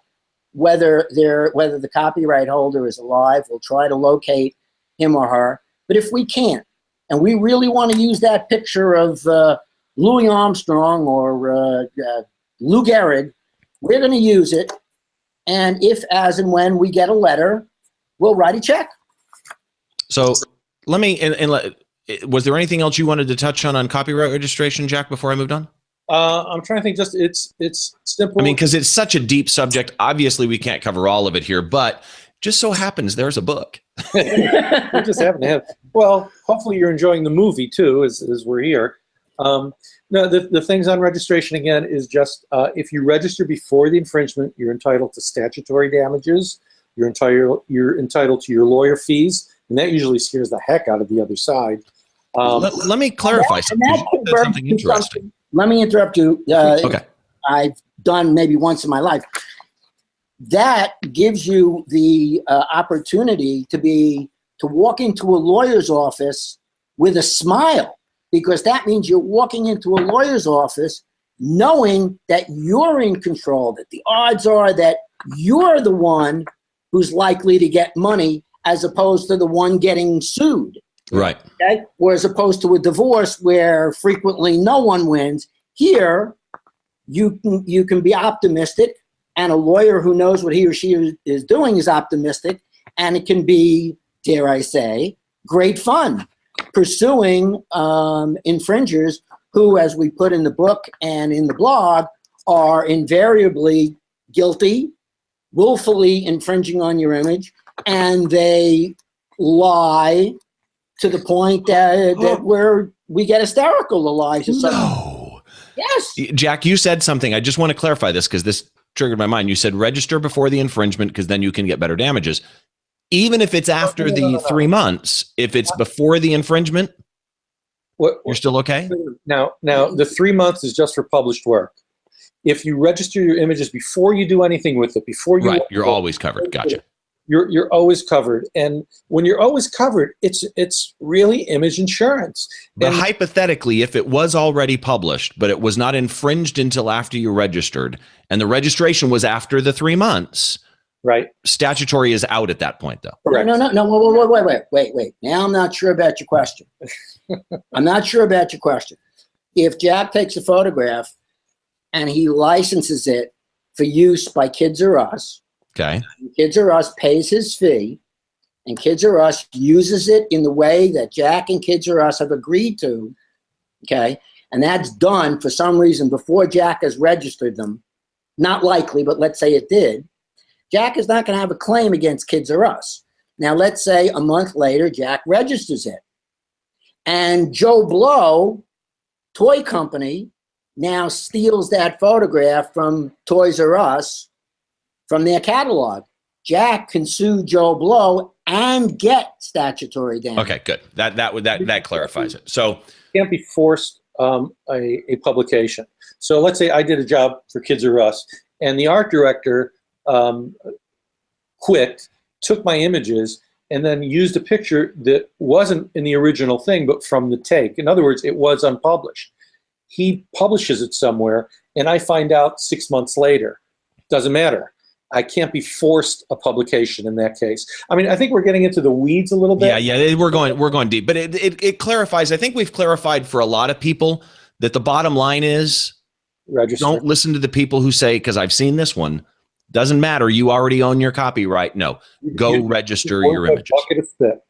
whether the copyright holder is alive. We'll try to locate him or her. But if we can't, and we really want to use that picture of Louis Armstrong or Lou Gehrig, we're going to use it. And if, as and when we get a letter, we'll write a check. So let me, was there anything else you wanted to touch on copyright registration, Jack, before I moved on? I'm trying to think, just it's simple. I mean, because it's such a deep subject. Obviously, we can't cover all of it here, but just so happens there's a book. We just happen to have. Well, hopefully you're enjoying the movie too, as we're here. No, the things on registration again is just if you register before the infringement, you're entitled to statutory damages. You're entitled to your lawyer fees, and that usually scares the heck out of the other side. Let me clarify something interesting. Let me interrupt you. Okay. I've done maybe once in my life. That gives you the opportunity to walk into a lawyer's office with a smile, because that means you're walking into a lawyer's office knowing that you're in control, that the odds are that you're the one who's likely to get money as opposed to the one getting sued. Right. Okay? Or as opposed to a divorce where frequently no one wins. Here, you can be optimistic, and a lawyer who knows what he or she is doing is optimistic, and it can be, dare I say, great fun pursuing infringers who, as we put in the book and in the blog, are invariably guilty, willfully infringing on your image, and they lie to the point that where we get hysterical. The lies. No. Yes. Jack, you said something. I just want to clarify this because this triggered my mind. You said register before the infringement because then you can get better damages. Even if it's after the 3 months, if it's before the infringement, you're still okay? Now, the 3 months is just for published work. If you register your images before you do anything with it, before you you're always covered. Gotcha. You're always covered, and when you're always covered, it's really image insurance. But hypothetically, if it was already published, but it was not infringed until after you registered, and the registration was after the 3 months, right? Statutory is out at that point, though. Correct. No. Wait. Now I'm not sure about your question. If Jack takes a photograph and he licenses it for use by Kids R Us, okay, Kids R Us pays his fee, and Kids R Us uses it in the way that Jack and Kids R Us have agreed to, okay, and that's done for some reason before Jack has registered them, not likely, but let's say it did, Jack is not going to have a claim against Kids R Us. Now, let's say a month later, Jack registers it, and Joe Blow, toy company, now steals that photograph from Toys R Us from their catalog. Jack can sue Joe Blow and get statutory damage. Okay, good. That clarifies it. So can't be forced a publication. So let's say I did a job for Kids R Us, and the art director quit, took my images, and then used a picture that wasn't in the original thing, but from the take. In other words, it was unpublished. He publishes it somewhere, and I find out 6 months later. Doesn't matter. I can't be forced a publication in that case. I mean, I think we're getting into the weeds a little bit. Yeah, we're going deep, but it clarifies. I think we've clarified for a lot of people that the bottom line is register. Don't listen to the people who say, because I've seen this one, doesn't matter, you already own your copyright. No, go register your images. Bucket of spit.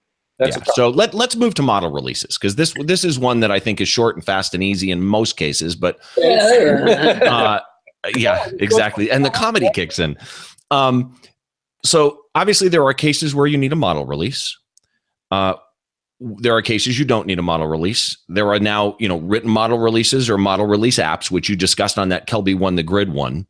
So let's move to model releases, because this is one that I think is short and fast and easy in most cases, but yeah, exactly. And the comedy kicks in. So obviously there are cases where you need a model release. There are cases you don't need a model release. There are now, written model releases or model release apps, which you discussed on that Kelby Won the Grid one.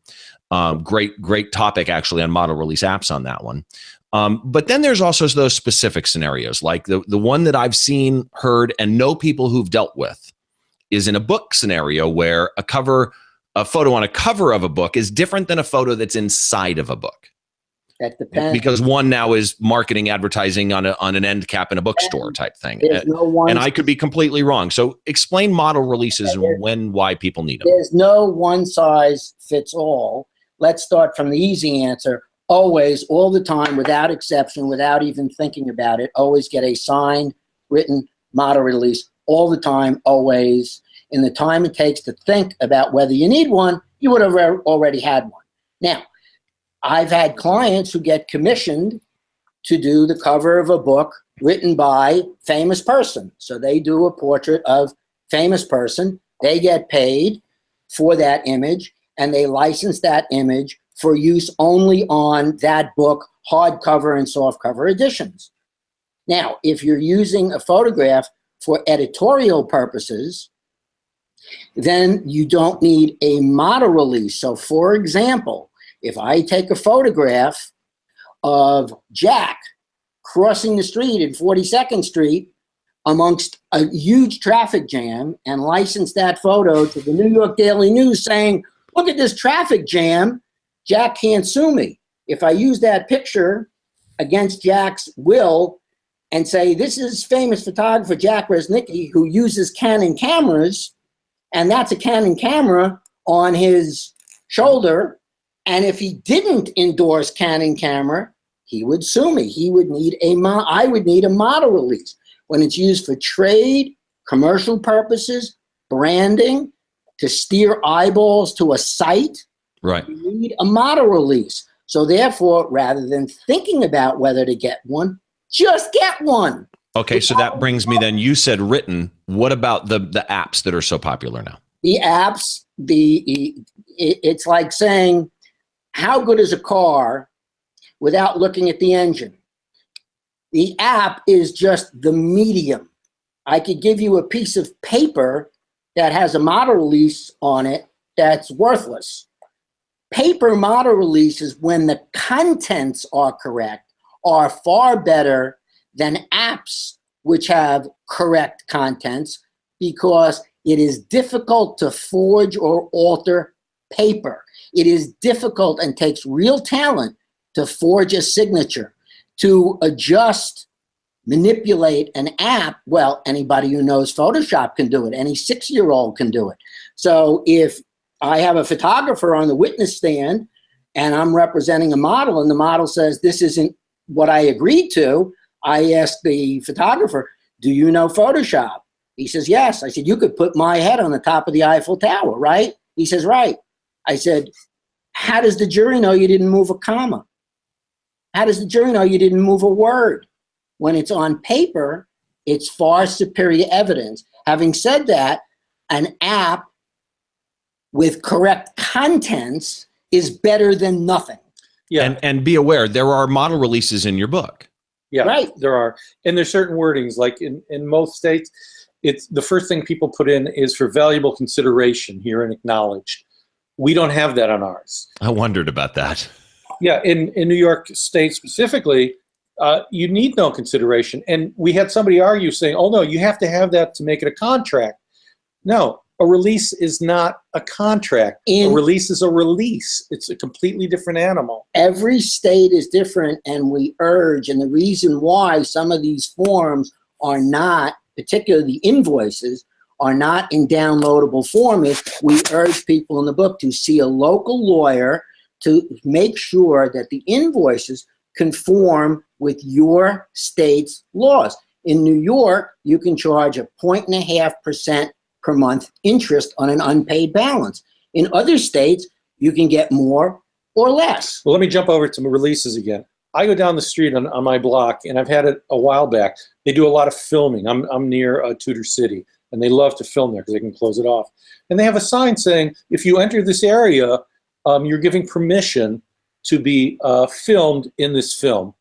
Great topic actually on model release apps on that one. But then there's also those specific scenarios, like the one that I've seen, heard, and know people who've dealt with is in a book scenario where a photo on a cover of a book is different than a photo that's inside of a book. That depends. Because one now is marketing advertising on an end cap in a bookstore type thing. And I could be completely wrong. So explain model releases and why people need them. There's no one size fits all. Let's start from the easy answer. Always, all the time, without exception, without even thinking about it, always get a signed, written model release all the time, always. In the time it takes to think about whether you need one, you would have already had one. Now, I've had clients who get commissioned to do the cover of a book written by famous person. So they do a portrait of famous person. They get paid for that image, and they license that image for use only on that book, hardcover and softcover editions. Now, if you're using a photograph for editorial purposes, then you don't need a model release. So, for example, if I take a photograph of Jack crossing the street in 42nd Street amongst a huge traffic jam and license that photo to the New York Daily News saying, look at this traffic jam, Jack can't sue me. If I use that picture against Jack's will and say, this is famous photographer Jack Resnicki who uses Canon cameras, and that's a Canon camera on his shoulder, and if he didn't endorse Canon camera, he would sue me. He would need I would need a model release. When it's used for trade, commercial purposes, branding, to steer eyeballs to a site, right, you need a model release. So therefore, rather than thinking about whether to get one, just get one. Okay, so that brings me then, you said written. What about the apps that are so popular now? The apps, it's like saying, how good is a car without looking at the engine? The app is just the medium. I could give you a piece of paper that has a model release on it that's worthless. Paper model releases, when the contents are correct, are far better than apps which have correct contents, because it is difficult to forge or alter paper. It is difficult and takes real talent to forge a signature. To adjust, manipulate an app, well, anybody who knows Photoshop can do it. Any 6-year-old can do it. So if I have a photographer on the witness stand and I'm representing a model and the model says, this isn't what I agreed to, I ask the photographer, do you know Photoshop? He says, yes. I said, you could put my head on the top of the Eiffel Tower, right? He says, right. I said, how does the jury know you didn't move a comma? How does the jury know you didn't move a word? When it's on paper, it's far superior evidence. Having said that, an app with correct contents is better than nothing. Yeah. And be aware, there are model releases in your book. Yeah, right. There are. And there's certain wordings, like in most states, it's the first thing people put in is for valuable consideration here and acknowledged. We don't have that on ours. I wondered about that. Yeah, in New York State specifically, you need no consideration. And we had somebody argue saying, oh, no, you have to have that to make it a contract. No, a release is not a contract. A release is a release. It's a completely different animal. Every state is different, and we urge, and the reason why some of these forms are not, particularly the invoices, are not in downloadable form is we urge people in the book to see a local lawyer to make sure that the invoices conform with your state's laws. In New York, you can charge a 0.5% per month interest on an unpaid balance. In other states, you can get more or less. Well, let me jump over to releases again. I go down the street on my block, and I've had it a while back. They do a lot of filming. I'm near Tudor City, and they love to film there because they can close it off. And they have a sign saying, if you enter this area, you're giving permission to be filmed in this film.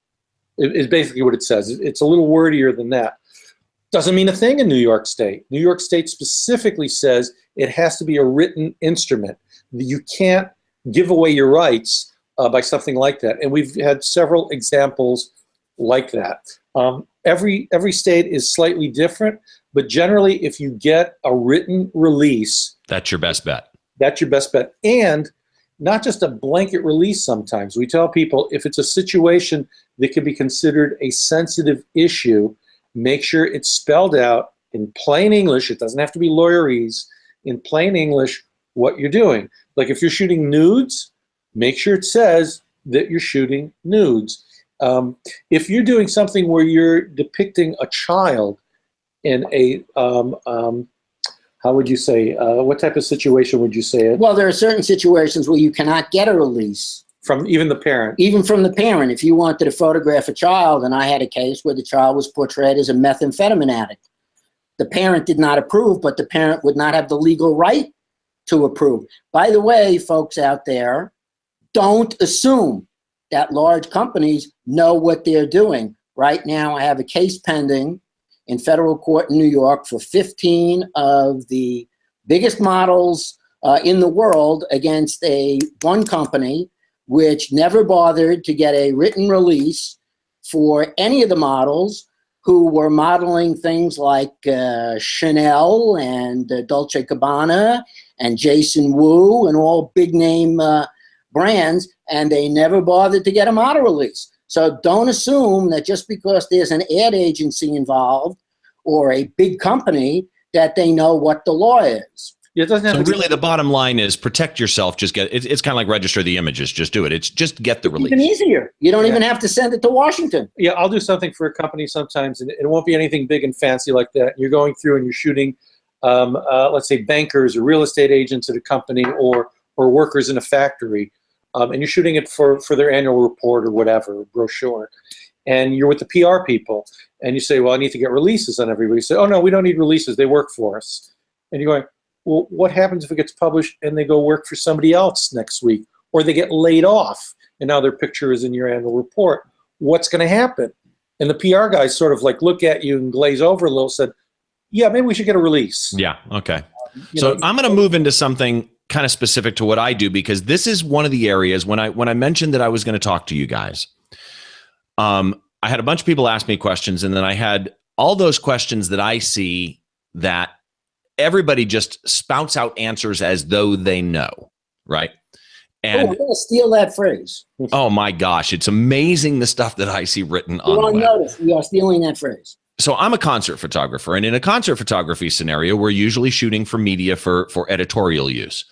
Is basically what it says. It's a little wordier than that. Doesn't mean a thing in New York State. New York State specifically says it has to be a written instrument. You can't give away your rights by something like that. And we've had several examples like that. Every state is slightly different, but generally if you get a written release, that's your best bet. That's your best bet. And not just a blanket release sometimes. We tell people if it's a situation that could be considered a sensitive issue, make sure it's spelled out in plain English. It doesn't have to be lawyerese. In plain English, what you're doing. Like if you're shooting nudes, make sure it says that you're shooting nudes. If you're doing something where you're depicting a child in a, how would you say, what type of situation would you say it? Well, there are certain situations where you cannot get a release. From even the parent? Even from the parent. If you wanted to photograph a child, and I had a case where the child was portrayed as a methamphetamine addict. The parent did not approve, but the parent would not have the legal right to approve. By the way, folks out there, don't assume that large companies know what they're doing. Right now, I have a case pending in federal court in New York for 15 of the biggest models in the world against one company which never bothered to get a written release for any of the models who were modeling things like Chanel and Dolce & Gabbana and Jason Wu and all big name brands, and they never bothered to get a model release. So don't assume that just because there's an ad agency involved or a big company that they know what the law is. It doesn't have so to really the bottom line is protect yourself. Just get it's kind of like register the images. Just do it. It's just get the release. Even easier. You don't even have to send it to Washington. Yeah, I'll do something for a company sometimes, and it won't be anything big and fancy like that. You're going through and you're shooting, let's say, bankers or real estate agents at a company or workers in a factory, and you're shooting it for their annual report or whatever, brochure. and you're with the PR people, and you say, well, I need to get releases on everybody. You say, oh, no, we don't need releases. They work for us. And you're going, well, what happens if it gets published and they go work for somebody else next week, or they get laid off and now their picture is in your annual report? What's going to happen? And the PR guys sort of like look at you and glaze over a little, said, yeah, maybe we should get a release. Yeah. Okay. So I'm going to move into something kind of specific to what I do, because this is one of the areas when I mentioned that I was going to talk to you guys. I had a bunch of people ask me questions, and then I had all those questions that I see that everybody just spouts out answers as though they know, right? And we're going to steal that phrase. oh my gosh, it's amazing the stuff that I see written on You're the on web. notice. We are stealing that phrase. So I'm a concert photographer, and in a concert photography scenario, we're usually shooting for media for editorial use.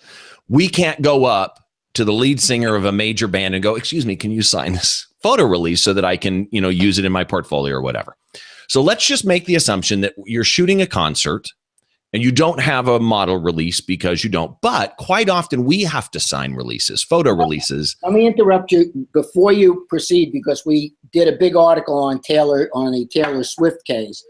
We can't go up to the lead singer of a major band and go, excuse me, can you sign this photo release so that I can, use it in my portfolio or whatever. So let's just make the assumption that you're shooting a concert and you don't have a model release because you don't. But quite often we have to sign releases, photo releases. Let me interrupt you before you proceed, because we did a big article on a Taylor Swift case.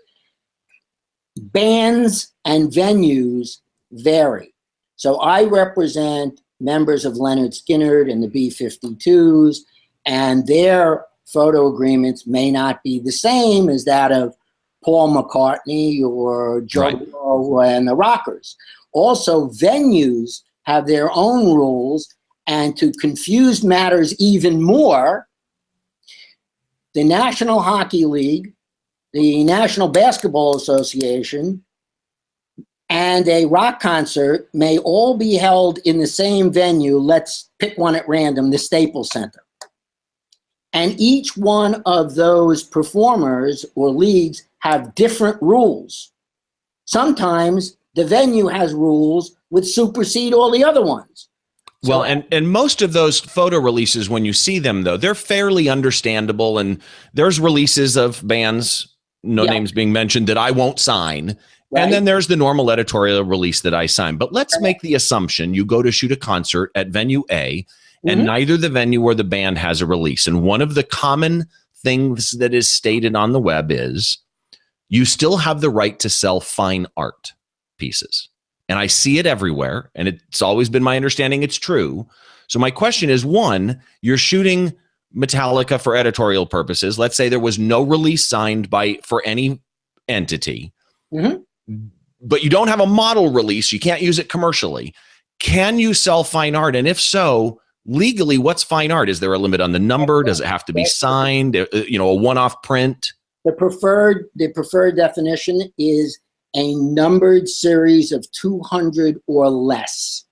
Bands and venues vary. So I represent members of Leonard Skinner and the B-52s, and their photo agreements may not be the same as that of Paul McCartney or Joe and the Rockers. Also, venues have their own rules, and to confuse matters even more, the National Hockey League, the National Basketball Association, and a rock concert may all be held in the same venue. Let's pick one at random, the Staples Center. And each one of those performers or leagues have different rules. Sometimes the venue has rules which supersede all the other ones. Well, and most of those photo releases, when you see them, though, they're fairly understandable. And there's releases of bands, no names being mentioned, that I won't sign. Right. And then there's the normal editorial release that I sign. But let's make the assumption you go to shoot a concert at venue A, and neither the venue or the band has a release. And one of the common things that is stated on the web is you still have the right to sell fine art pieces. And I see it everywhere, and it's always been my understanding it's true. So my question is, one, you're shooting Metallica for editorial purposes. Let's say there was no release signed for any entity, but you don't have a model release. You can't use it commercially. Can you sell fine art? And if so, legally, what's fine art? Is there a limit on the number? Does it have to be signed? A one-off print? The preferred definition is a numbered series of 200 or less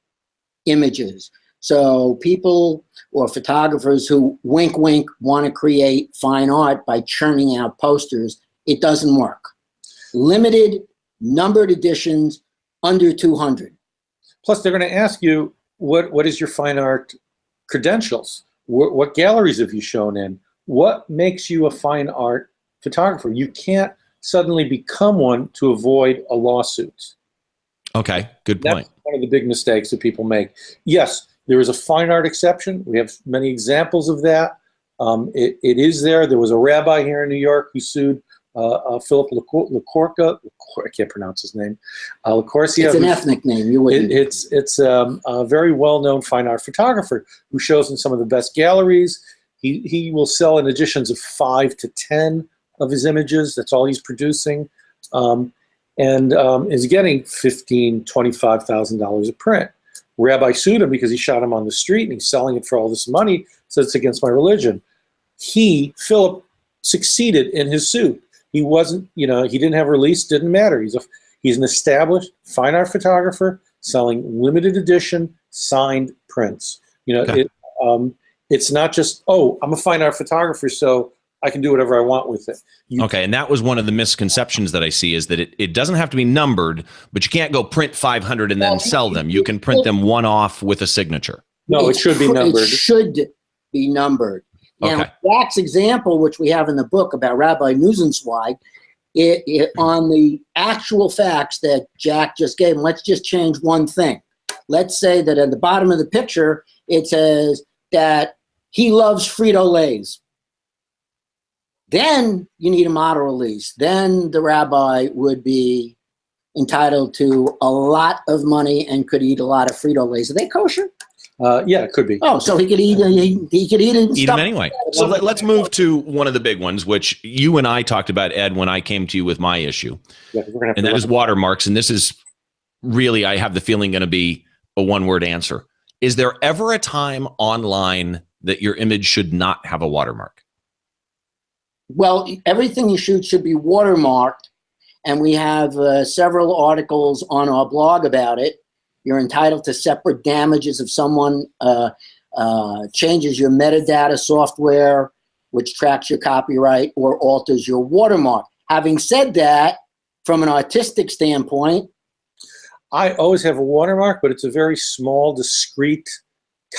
images. So people or photographers who wink, wink, want to create fine art by churning out posters, it doesn't work. Limited, numbered editions, under 200. Plus, they're going to ask you, what is your fine art credentials? What galleries have you shown in? What makes you a fine art photographer? You can't suddenly become one to avoid a lawsuit. Okay, good point. That's one of the big mistakes that people make. Yes, there is a fine art exception. We have many examples of that. It is there. There was a rabbi here in New York who sued Philip LaCorca. I can't pronounce his name. LaCorcia. It's an ethnic name. You wouldn't. It's a very well-known fine art photographer who shows in some of the best galleries. He will sell in editions of 5 to 10 of his images. That's all he's producing, and is getting $15,000, $25,000 a print. Rabbi sued him because he shot him on the street and he's selling it for all this money. So it's against my religion. Philip, succeeded in his suit. He wasn't, he didn't have a release, didn't matter. He's an established fine art photographer selling limited edition signed prints. Okay. It's not just, I'm a fine art photographer, so I can do whatever I want with it. Okay, and that was one of the misconceptions that I see, is that it doesn't have to be numbered, but you can't go print 500 and then sell them. You can print them one off with a signature. No, it should be numbered. It should be numbered. Now, Okay. Jack's example, which we have in the book about Rabbi Nuzenzweig, on the actual facts that Jack just gave, let's just change one thing. Let's say that at the bottom of the picture, it says that he loves Frito-Lays. Then you need a model release. Then the rabbi would be entitled to a lot of money and could eat a lot of Frito-Lays. Are they kosher? Yeah, it could be. Oh, so he could eat. He could eat it. And Eat them anyway. So let's move to one of the big ones, which you and I talked about, Ed, when I came to you with my issue, and that is watermarks. And this is really, I have the feeling, going to be a one-word answer. Is there ever a time online that your image should not have a watermark? Well, everything you shoot should be watermarked, and we have several articles on our blog about it. You're entitled to separate damages if someone changes your metadata software, which tracks your copyright, or alters your watermark. Having said that, from an artistic standpoint, I always have a watermark, but it's a very small, discreet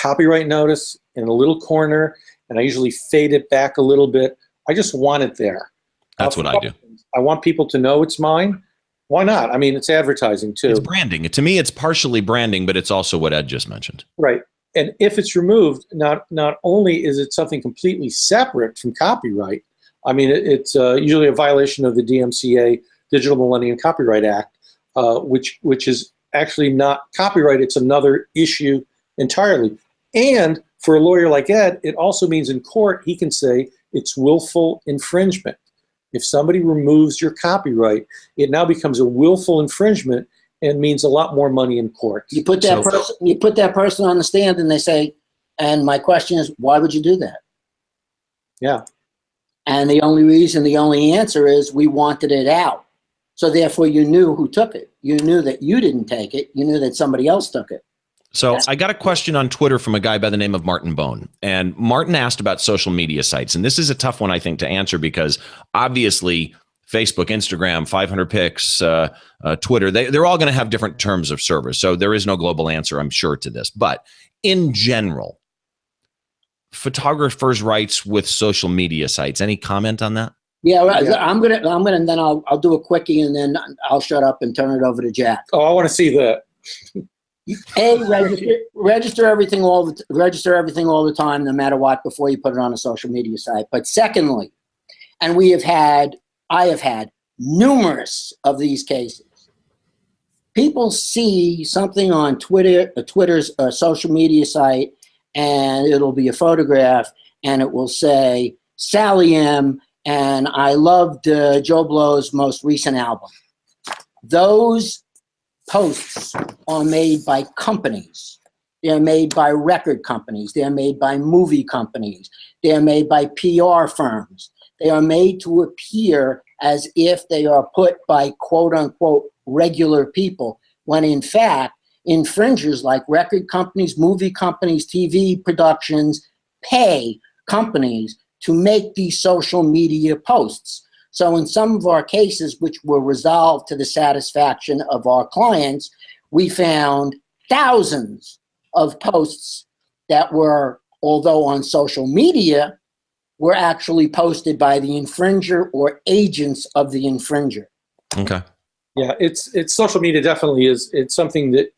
copyright notice in a little corner, and I usually fade it back a little bit. I just want it there. That's what I do. I want people to know it's mine. Why not? I mean, it's advertising too. It's branding. To me, it's partially branding, but it's also what Ed just mentioned. Right. And if it's removed, not only is it something completely separate from copyright, I mean, it's usually a violation of the DMCA, Digital Millennium Copyright Act, which is actually not copyright. It's another issue entirely. And for a lawyer like Ed, it also means in court, he can say it's willful infringement. If somebody removes your copyright, it now becomes a willful infringement and means a lot more money in court. you put that person on the stand, and they say, and my question is, why would you do that? Yeah. And the only answer is, we wanted it out. So therefore, you knew who took it. You knew that you didn't take it. You knew that somebody else took it. So I got a question on Twitter from a guy by the name of Martin Bone. And Martin asked about social media sites. And this is a tough one, I think, to answer, because obviously Facebook, Instagram, 500 pics, Twitter, they're all going to have different terms of service. So there is no global answer, I'm sure, to this. But in general, photographers' rights with social media sites. Any comment on that? Yeah, I'm gonna, and then I'll do a quickie, and then I'll shut up and turn it over to Jack. Oh, I want to see that. Register everything all the time, no matter what, before you put it on a social media site. But secondly, and I have had numerous of these cases. People see something on Twitter's social media site, and it'll be a photograph, and it will say Sally M, and I loved Joe Blow's most recent album. Those posts are made by companies. They're made by record companies. They're made by movie companies. They're made by PR firms. They are made to appear as if they are put by quote unquote regular people, when in fact, infringers like record companies, movie companies, TV productions pay companies to make these social media posts. So in some of our cases, which were resolved to the satisfaction of our clients, we found thousands of posts that were, although on social media, were actually posted by the infringer or agents of the infringer. Okay. Yeah, it's social media definitely is. It's something that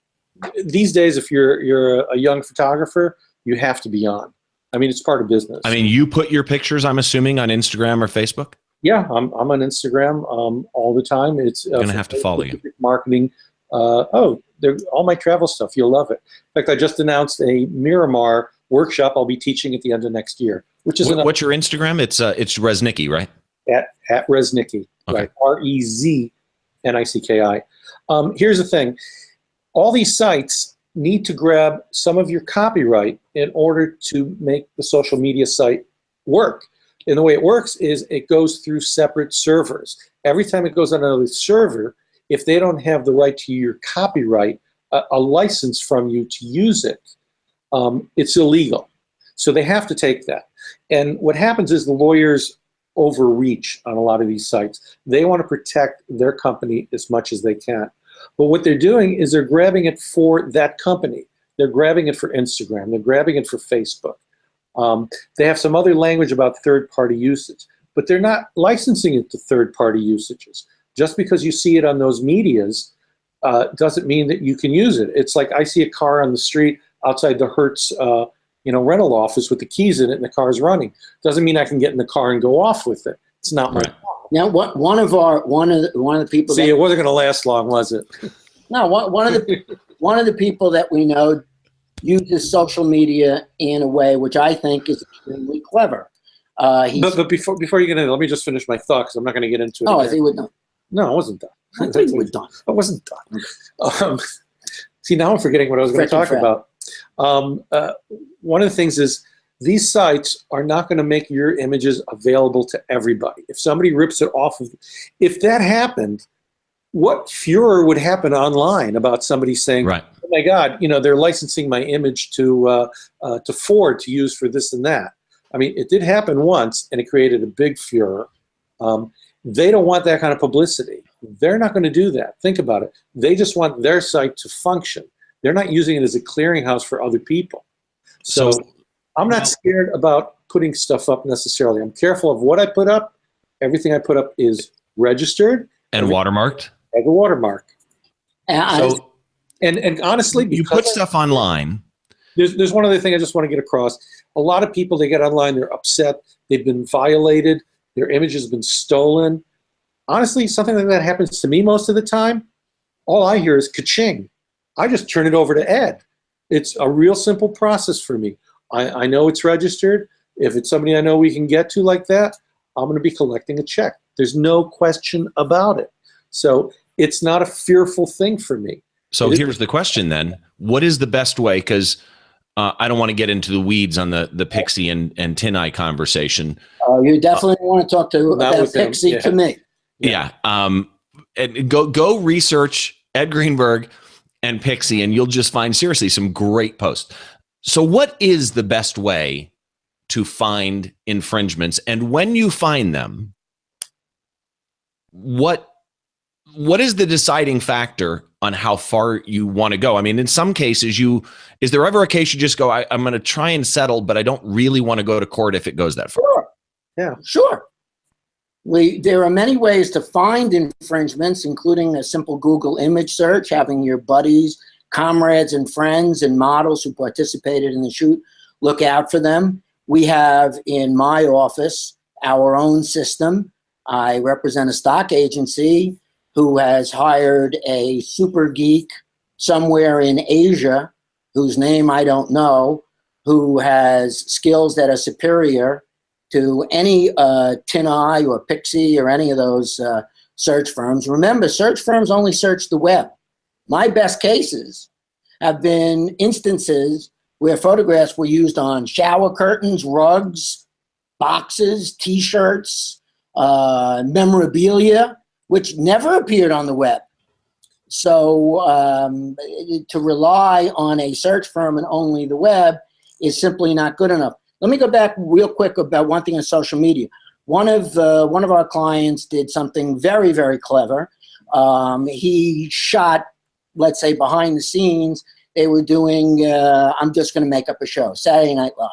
these days, if you're a young photographer, you have to be on. I mean, it's part of business. I mean, you put your pictures, I'm assuming, on Instagram or Facebook? Yeah, I'm on Instagram all the time. It's going to have to follow you. Marketing. All my travel stuff. You'll love it. In fact, I just announced a Miramar workshop I'll be teaching at the end of next year. Which is what's your Instagram? It's Reznicki, right? At Reznicki, okay. Right? REZNICKI. Here's the thing: all these sites need to grab some of your copyright in order to make the social media site work. And the way it works is it goes through separate servers. Every time it goes on another server, if they don't have the right to your copyright, a license from you to use it, it's illegal. So they have to take that. And what happens is the lawyers overreach on a lot of these sites. They want to protect their company as much as they can. But what they're doing is they're grabbing it for that company. They're grabbing it for Instagram. They're grabbing it for Facebook. They have some other language about third-party usage, but they're not licensing it to third-party usages. Just because you see it on those medias doesn't mean that you can use it. It's like I see a car on the street outside the Hertz rental office with the keys in it and the car's running. Doesn't mean I can get in the car and go off with it. It's not my. Right. Now, one of the people. See, it wasn't going to last long, was it? No, one of the people that we know uses social media in a way which I think is extremely clever. But before you get into it, let me just finish my thought because I'm not going to get into it. Oh, again. I think we're done. No, I wasn't done. I think we're done. I wasn't done. See, now I'm forgetting what I was going to talk about. One of the things is these sites are not going to make your images available to everybody. If somebody rips it off of, if that happened, what furor would happen online about somebody saying, Right. "Oh my God, they're licensing my image to Ford to use for this and that." I mean, it did happen once, and it created a big furor. They don't want that kind of publicity. They're not going to do that. Think about it. They just want their site to function. They're not using it as a clearinghouse for other people. So I'm not scared about putting stuff up necessarily. I'm careful of what I put up. Everything I put up is registered and watermarked. As a watermark. So, and honestly, you put stuff online. There's one other thing I just want to get across. A lot of people, they get online, they're upset, they've been violated, their image has been stolen. Honestly, something like that happens to me most of the time. All I hear is ka-ching. I just turn it over to Ed. It's a real simple process for me. I know it's registered. If it's somebody I know we can get to like that, I'm going to be collecting a check. There's no question about it. So it's not a fearful thing for me. So here's the question then. What is the best way? Because I don't want to get into the weeds on the Pixie and Tin Eye conversation. You definitely want to talk to that Pixie to me. Yeah. And go research Ed Greenberg and Pixie, and you'll just find seriously some great posts. So what is the best way to find infringements? And when you find them, what is the deciding factor on how far you want to go? I mean, in some cases, is there ever a case you just go, I'm going to try and settle, but I don't really want to go to court if it goes that far? Sure. Yeah, sure. There are many ways to find infringements, including a simple Google image search, having your buddies, comrades, and friends and models who participated in the shoot look out for them. We have in my office our own system. I represent a stock agency who has hired a super geek somewhere in Asia, whose name I don't know, who has skills that are superior to any Tin Eye or Pixie or any of those search firms. Remember, search firms only search the web. My best cases have been instances where photographs were used on shower curtains, rugs, boxes, T-shirts, memorabilia, which never appeared on the web. So to rely on a search firm and only the web is simply not good enough. Let me go back real quick about one thing on social media. One of our clients did something very, very clever. He shot, let's say, behind the scenes. They were doing, I'm just going to make up a show, Saturday Night Live.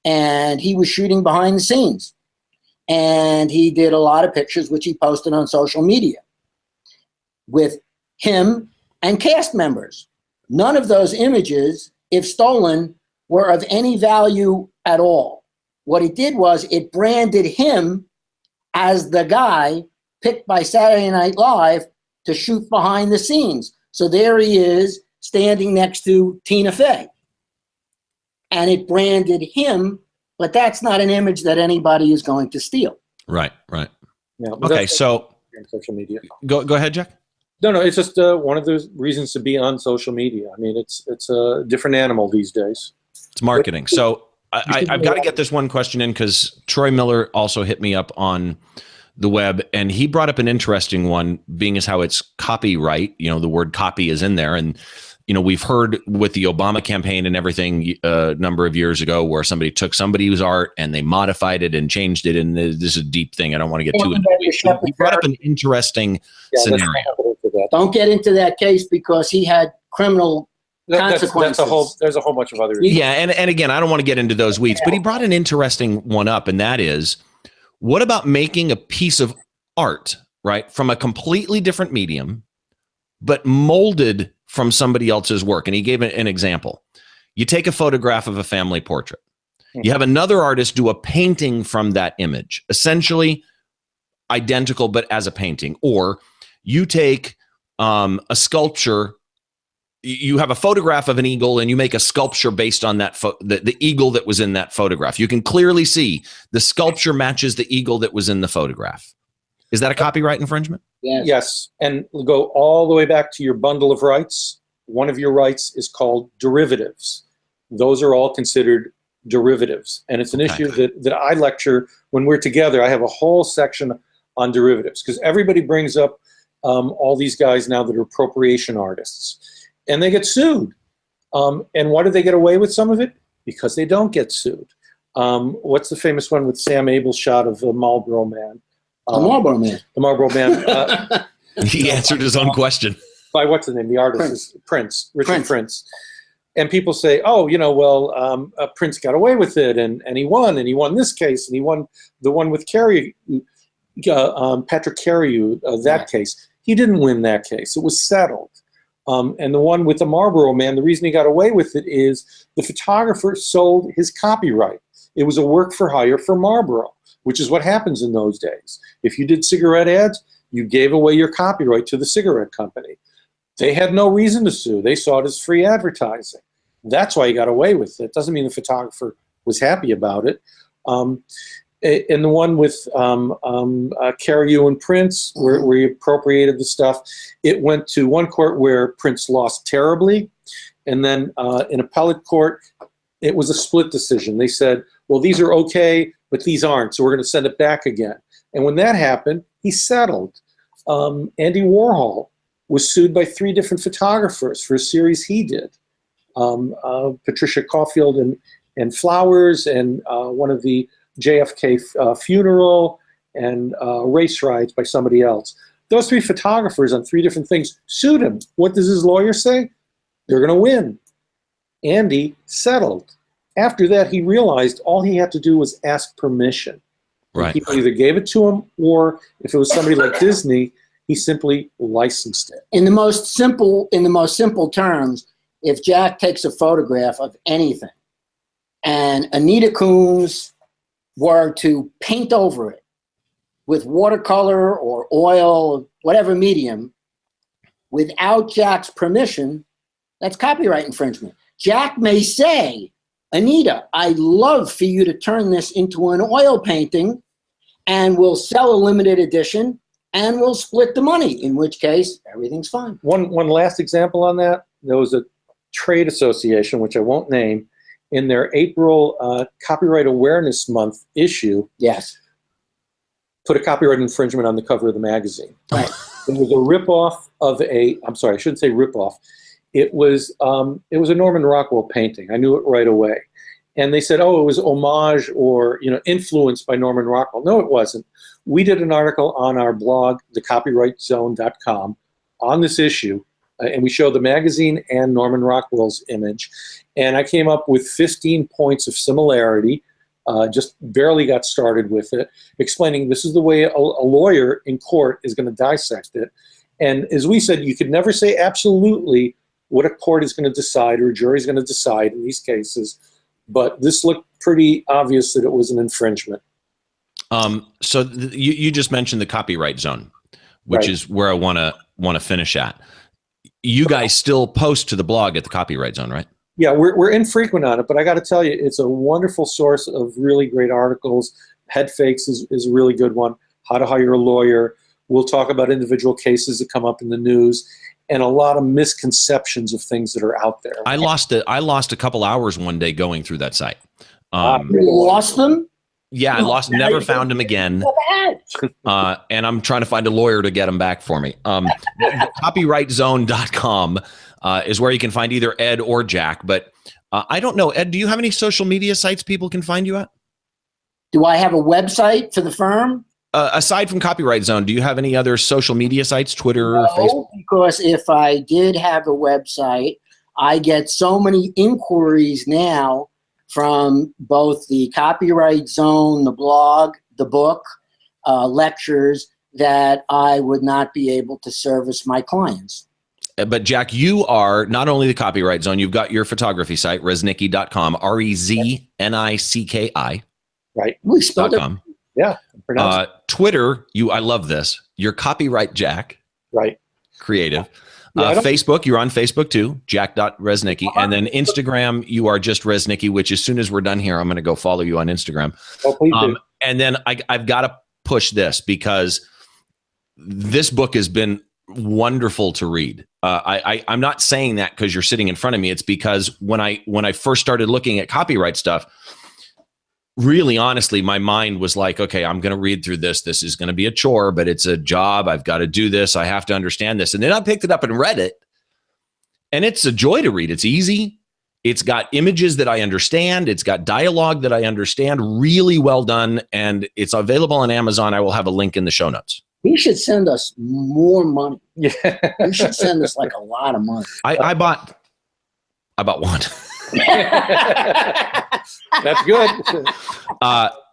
And he was shooting behind the scenes. And he did a lot of pictures, which he posted on social media with him and cast members. None of those images, if stolen, were of any value at all. What it did was it branded him as the guy picked by Saturday Night Live to shoot behind the scenes. So there he is standing next to Tina Fey. And it branded him, but that's not an image that anybody is going to steal. Right, right. Yeah, okay, so social media. Go ahead, Jack. No, it's just one of the reasons to be on social media. I mean, it's a different animal these days. It's marketing. So I've got to get this one question in because Troy Miller also hit me up on the web, and he brought up an interesting one, being as how it's copyright. The word copy is in there, and we've heard with the Obama campaign and everything a number of years ago where somebody took somebody's art and they modified it and changed it. And this is a deep thing. I don't want to get too into it. He brought up an interesting scenario. Don't get into that case because he had criminal consequences. There's a whole bunch of other reasons. Yeah. And again, I don't want to get into those weeds, but he brought an interesting one up. And that is, what about making a piece of art, right, from a completely different medium, but molded from somebody else's work? And he gave an example. You take a photograph of a family portrait. You have another artist do a painting from that image, essentially identical, but as a painting. Or you take a sculpture, you have a photograph of an eagle and you make a sculpture based on that the eagle that was in that photograph. You can clearly see the sculpture matches the eagle that was in the photograph. Is that a copyright infringement? Yes. And we'll go all the way back to your bundle of rights. One of your rights is called derivatives. Those are all considered derivatives. And it's an issue that I lecture when we're together. I have a whole section on derivatives because everybody brings up all these guys now that are appropriation artists. And they get sued. And why do they get away with some of it? Because they don't get sued. What's the famous one with Sam Abel's shot of the Marlboro Man? The Marlboro Man. The Marlboro Man. He answered his own question. By what's the name? The artist is Prince, Richard Prince. And people say, oh, Prince got away with it, and he won this case, and he won the one with Patrick Carey, that case. He didn't win that case. It was settled. And the one with the Marlboro Man, the reason he got away with it is the photographer sold his copyright. It was a work for hire for Marlboro, which is what happens in those days. If you did cigarette ads, you gave away your copyright to the cigarette company. They had no reason to sue. They saw it as free advertising. That's why he got away with it. Doesn't mean the photographer was happy about it. And the one with Carey and Prince, where he appropriated the stuff, it went to one court where Prince lost terribly. And then in appellate court, it was a split decision. They said, well, these are okay, but these aren't, so we're going to send it back again. And when that happened, he settled. Andy Warhol was sued by 3 different photographers for a series he did. Patricia Caulfield and Flowers, and one of the JFK funeral, and race riots by somebody else. Those 3 photographers on 3 different things sued him. What does his lawyer say? They're going to win. Andy settled. After that, he realized all he had to do was ask permission. Right. People either gave it to him, or if it was somebody like Disney, he simply licensed it. In the most simple terms, if Jack takes a photograph of anything and Anita Coombs were to paint over it with watercolor or oil, whatever medium, without Jack's permission, that's copyright infringement. Jack may say, Anita, I'd love for you to turn this into an oil painting, and we'll sell a limited edition, and we'll split the money, in which case everything's fine. One last example on that. There was a trade association, which I won't name, in their April Copyright Awareness Month issue, put a copyright infringement on the cover of the magazine. Right. It was a ripoff of I'm sorry, I shouldn't say ripoff. It was a Norman Rockwell painting. I knew it right away. And they said, oh, it was homage or influenced by Norman Rockwell. No, it wasn't. We did an article on our blog, thecopyrightzone.com, on this issue, and we showed the magazine and Norman Rockwell's image. And I came up with 15 points of similarity, just barely got started with it, explaining this is the way a lawyer in court is going to dissect it. And as we said, you could never say absolutely what a court is going to decide or a jury is going to decide in these cases. But this looked pretty obvious that it was an infringement. So you just mentioned the copyright zone, which is where I want to finish at. You guys still post to the blog at the copyright zone, right? Yeah, we're infrequent on it, but I got to tell you, it's a wonderful source of really great articles. Head fakes is a really good one. How to hire a lawyer. We'll talk about individual cases that come up in the news, and a lot of misconceptions of things that are out there. I lost a couple hours one day going through that site. You lost them? Yeah, I never found him again. And I'm trying to find a lawyer to get him back for me. Copyrightzone.com is where you can find either Ed or Jack. But I don't know, Ed, do you have any social media sites people can find you at? Do I have a website for the firm? Aside from Copyright Zone, do you have any other social media sites, Twitter, no, Facebook? Because if I did have a website, I get so many inquiries now from both the Copyright Zone, the blog, the book, lectures, that I would not be able to service my clients. But Jack, you are not only the Copyright Zone, you've got your photography site, reznicki.com, REZNICKI. Right. We spelled it. Yeah. Twitter, I love this. You're Copyright Jack. Right. Creative. Facebook, you're on Facebook too, jack.reznicki. And then Instagram, you are just Reznicki, which as soon as we're done here, I'm going to go follow you on Instagram. Oh, please do. And then I've got to push this because this book has been wonderful to read. I'm not saying that because you're sitting in front of me. It's because when I first started looking at copyright stuff, really honestly, my mind was like, okay, I'm going to read through this. This is going to be a chore, but it's a job. I've got to do this. I have to understand this. And then I picked it up and read it. And it's a joy to read. It's easy. It's got images that I understand. It's got dialogue that I understand. Really well done. And it's available on Amazon. I will have a link in the show notes. He should send us more money. Yeah. He should send us like a lot of money. I bought one. That's good.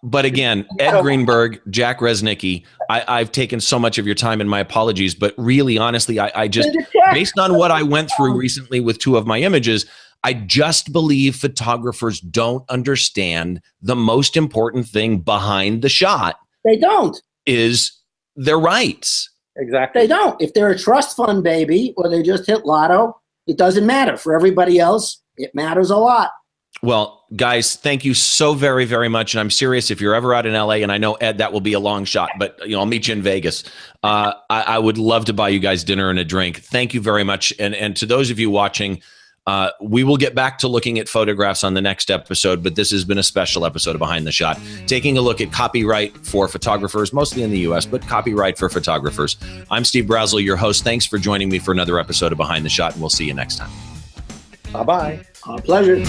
But again, Ed Greenberg, Jack Reznicki, I've taken so much of your time, and my apologies, but really, honestly, I just, based on what I went through recently with two of my images, I just believe photographers don't understand the most important thing behind the shot. They don't. Is their rights. Exactly. They don't. If they're a trust fund baby or they just hit lotto, it doesn't matter. For everybody else, it matters a lot. Well, guys, thank you so very, very much. And I'm serious, if you're ever out in LA, and I know, Ed, that will be a long shot, but I'll meet you in Vegas. I would love to buy you guys dinner and a drink. Thank you very much. And to those of you watching, we will get back to looking at photographs on the next episode, but this has been a special episode of Behind the Shot, taking a look at copyright for photographers, mostly in the US, but copyright for photographers. I'm Steve Brazel, your host. Thanks for joining me for another episode of Behind the Shot, and we'll see you next time. Bye-bye. Our pleasure.